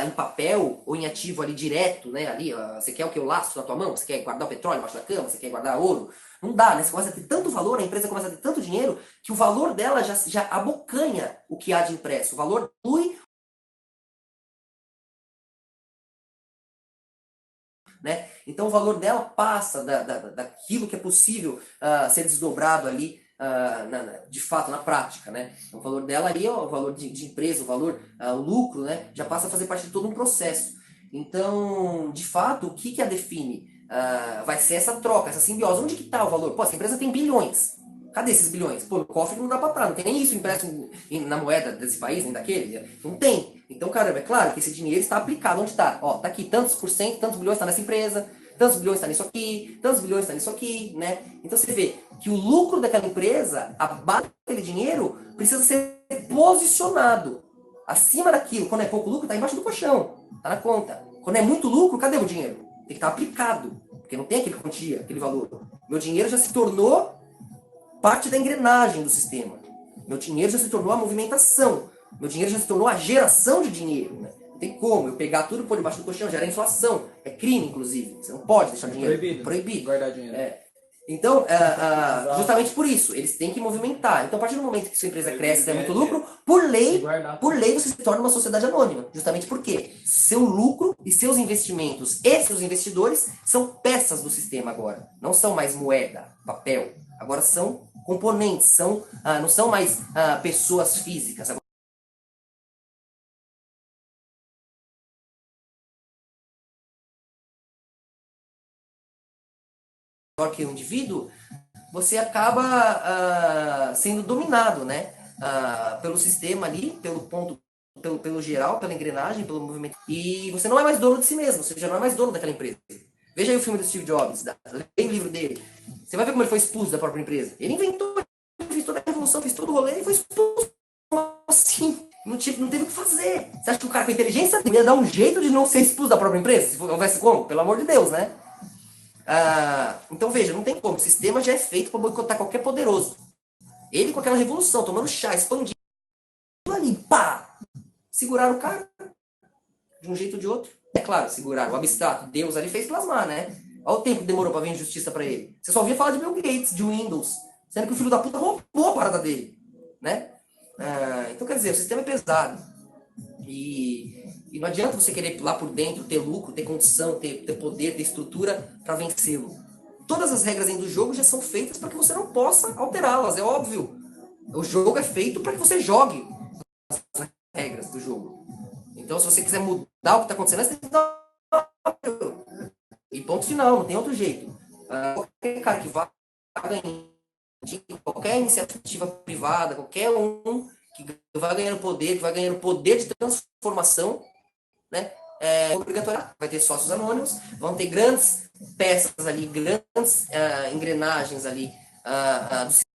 em papel ou em ativo ali direto, né? Ali, você quer o que? O laço na tua mão? Você quer guardar o petróleo embaixo da cama? Você quer guardar ouro? Não dá, né? Você começa a ter tanto valor, a empresa começa a ter tanto dinheiro, que o valor dela já abocanha o que há de impresso. O valor flui, né? Então o valor dela passa daquilo que é possível ser desdobrado ali, de fato, na prática, né? O valor dela ali, o valor de empresa, o valor, o lucro, né? Já passa a fazer parte de todo um processo. Então, de fato, o que a define? Vai ser essa troca, essa simbiose. Onde que está o valor? Pô, essa empresa tem bilhões. Cadê esses bilhões? Pô, no cofre não dá pra estar, não tem nem isso impresso na moeda desse país, nem daquele. Não tem. Então, caramba, é claro que esse dinheiro está aplicado. Onde está? Ó, tá aqui tantos por cento, tantos bilhões está nessa empresa, tantos bilhões está nisso aqui, tantos bilhões está nisso aqui, né? Então você vê que o lucro daquela empresa, a base daquele dinheiro, precisa ser posicionado acima daquilo. Quando é pouco lucro, está embaixo do colchão, está na conta. Quando é muito lucro, cadê o dinheiro? Tem que estar aplicado, porque não tem aquele quantia, aquele valor. Meu dinheiro já se tornou parte da engrenagem do sistema. Meu dinheiro já se tornou a movimentação. Meu dinheiro já se tornou a geração de dinheiro. Né? Não tem como eu pegar tudo por debaixo do colchão, gera inflação. É crime, inclusive. Você não pode deixar dinheiro. Proibido. Guardar dinheiro. Então, justamente por isso, eles têm que movimentar. Então, a partir do momento que sua empresa cresce e tem muito lucro, por lei você se torna uma sociedade anônima. Justamente porque seu lucro e seus investimentos e seus investidores são peças do sistema agora. Não são mais moeda, papel. Agora são componentes, não são mais pessoas físicas. Agora que o indivíduo, você acaba sendo dominado, né? Pelo sistema ali, pelo ponto pelo geral, pela engrenagem, pelo movimento. E você não é mais dono de si mesmo, você já não é mais dono daquela empresa. Veja aí o filme do Steve Jobs, leia o livro dele. Você vai ver como ele foi expulso da própria empresa. Ele inventou, fez toda a revolução, fez todo o rolê e foi expulso. Assim, não teve o que fazer. Você acha que o cara com inteligência ia dar um jeito de não ser expulso da própria empresa? Se houvesse como? Pelo amor de Deus, né? Então veja, não tem como. O sistema já é feito para boicotar qualquer poderoso. Ele com aquela revolução, tomando chá, expandindo ali, pá! Seguraram o cara de um jeito ou de outro. É claro, seguraram o abstrato. Deus ali fez plasmar, né? Olha o tempo que demorou para vir justiça para ele. Você só ouvia falar de Bill Gates, de Windows, sendo que o filho da puta roubou a parada dele, né? Então quer dizer, o sistema é pesado. E não adianta você querer lá por dentro ter lucro, ter condição, ter poder, ter estrutura para vencê-lo. Todas as regras do jogo já são feitas para que você não possa alterá-las, é óbvio. O jogo é feito para que você jogue as regras do jogo. Então, se você quiser mudar o que está acontecendo, você tem que dar. E ponto final, não tem outro jeito. Qualquer cara que vá ganhar, qualquer iniciativa privada, qualquer um que vai ganhando poder, que vai ganhando poder de transformação, né? Obrigatório. Vai ter sócios anônimos, vão ter grandes peças ali, grandes engrenagens ali do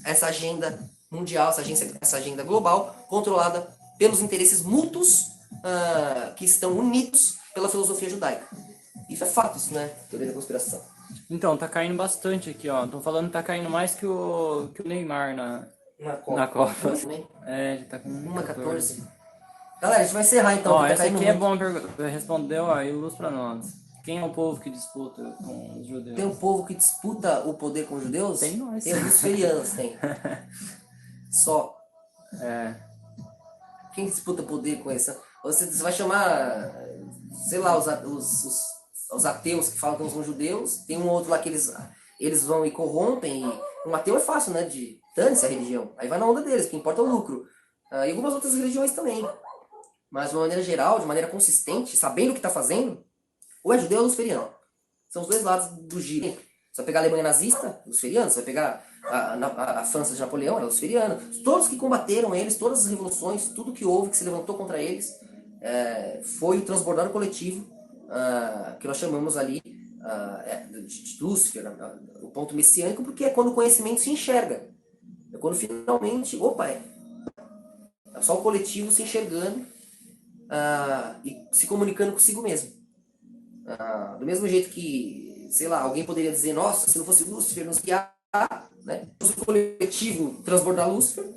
essa agenda mundial, essa agenda global, controlada pelos interesses mútuos que estão unidos pela filosofia judaica. Isso é fato, isso não é teoria da conspiração. Então, tá caindo bastante aqui, ó. Tô falando que tá caindo mais que o Neymar na Copa. É, ele tá com 1,14. Galera, a gente vai encerrar então. Ó, essa aqui é bom respondeu, ó, ilustra nós. Quem é o povo que disputa com os judeus? Tem um povo que disputa o poder com os judeus? Tem nós. Tem os luciferianos, tem. Só. Quem disputa poder com essa? Você vai chamar, sei lá, os ateus que falam que não são judeus. Tem um outro lá que eles vão e corrompem. E um ateu é fácil, né? De dane-se a religião. Aí vai na onda deles, que importa é o lucro. E algumas outras religiões também. Mas de uma maneira geral, de maneira consistente, sabendo o que está fazendo, ou é judeu ou é luciferiano. São os dois lados do giro. Você vai pegar a Alemanha nazista, luciferiano. Você vai pegar a França de Napoleão, era luciferiano. Todos que combateram eles, todas as revoluções, tudo que houve, que se levantou contra eles, foi o transbordar coletivo, que nós chamamos ali de Lúcifer, o ponto messiânico, porque é quando o conhecimento se enxerga. É quando finalmente, é só o coletivo se enxergando e se comunicando consigo mesmo. Do mesmo jeito que, sei lá, alguém poderia dizer, nossa, se não fosse Lúcifer, nos guiar, né? Se o coletivo transbordar Lúcifer,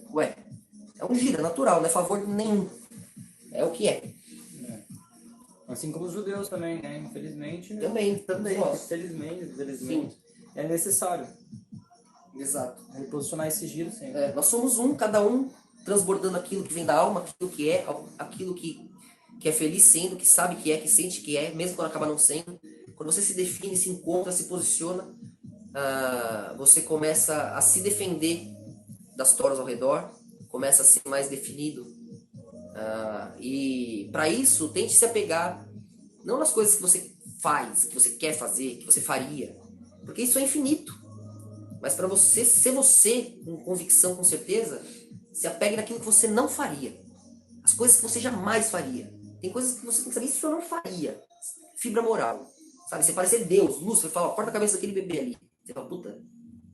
é um giro, é natural, não é favor nenhum. É o que é. Assim como os judeus também, né? Infelizmente. Também. Infelizmente. É necessário. Exato. Reposicionar esse giro sempre. Nós somos cada um transbordando aquilo que vem da alma, aquilo que é feliz sendo, que sabe que é, que sente que é, mesmo quando acaba não sendo. Quando você se define, se encontra, se posiciona, você começa a se defender das toras ao redor, começa a ser mais definido. E para isso, tente se apegar não nas coisas que você faz, que você quer fazer, que você faria, porque isso é infinito. Mas para você ser você, com convicção, com certeza, se apegue naquilo que você não faria. As coisas que você jamais faria. Tem coisas que você tem que saber, isso eu não faria. Fibra moral. Sabe, você parecer Deus, Lúcifer, fala, corta a cabeça daquele bebê ali. Você fala, puta,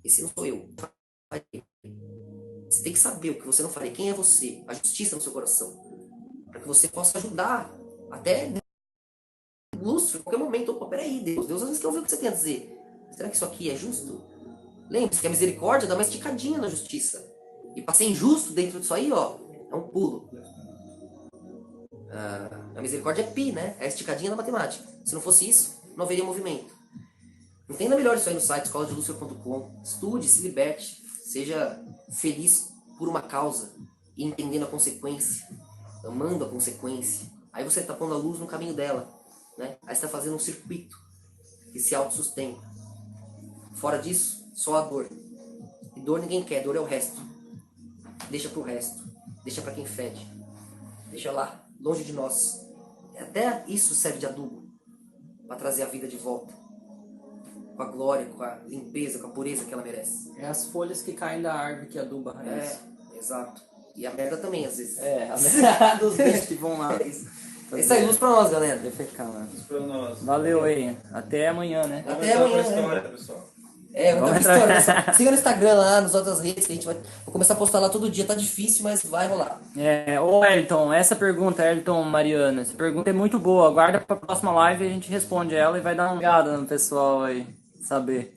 esse não sou eu. Você tem que saber o que você não faria. Quem é você? A justiça no seu coração. Para que você possa ajudar. Até Lúcifer, em qualquer momento. Opa, peraí, Deus às vezes quer ouvir o que você tem a dizer. Será que isso aqui é justo? Lembre-se que a misericórdia dá uma esticadinha na justiça. E para ser injusto dentro disso aí, é um pulo. A misericórdia é pi, né? É a esticadinha da matemática. Se não fosse isso, não haveria movimento. Entenda melhor isso aí no site escoladelucifer.com. Estude, se liberte. Seja feliz por uma causa e entendendo a consequência. Amando a consequência. Aí você está pondo a luz no caminho dela. Né? Aí você está fazendo um circuito que se autossustenta. Fora disso, só a dor. E dor ninguém quer, dor é o resto. Deixa pro resto. Deixa para quem fede. Deixa lá, longe de nós. Até isso serve de adubo para trazer a vida de volta. com a glória, com a limpeza, com a pureza que ela merece. É as folhas que caem da árvore que aduba a raiz. Exato. E a merda também, às vezes. A merda dos bichos que vão lá. É isso aí, luz pra nós, galera. Defecar, mano. Pra nós. Valeu aí. Até amanhã, né? Até Vamos entrar amanhã, pra né? história, pessoal. Vamos entrar história. Siga no Instagram lá, nas outras redes, que a gente vai. Vou começar a postar lá todo dia. Tá difícil, mas vai rolar. Ô Elton, essa pergunta, Elton Mariana, essa pergunta é muito boa. Aguarda pra próxima live e a gente responde ela e vai dar uma olhada no pessoal aí, saber.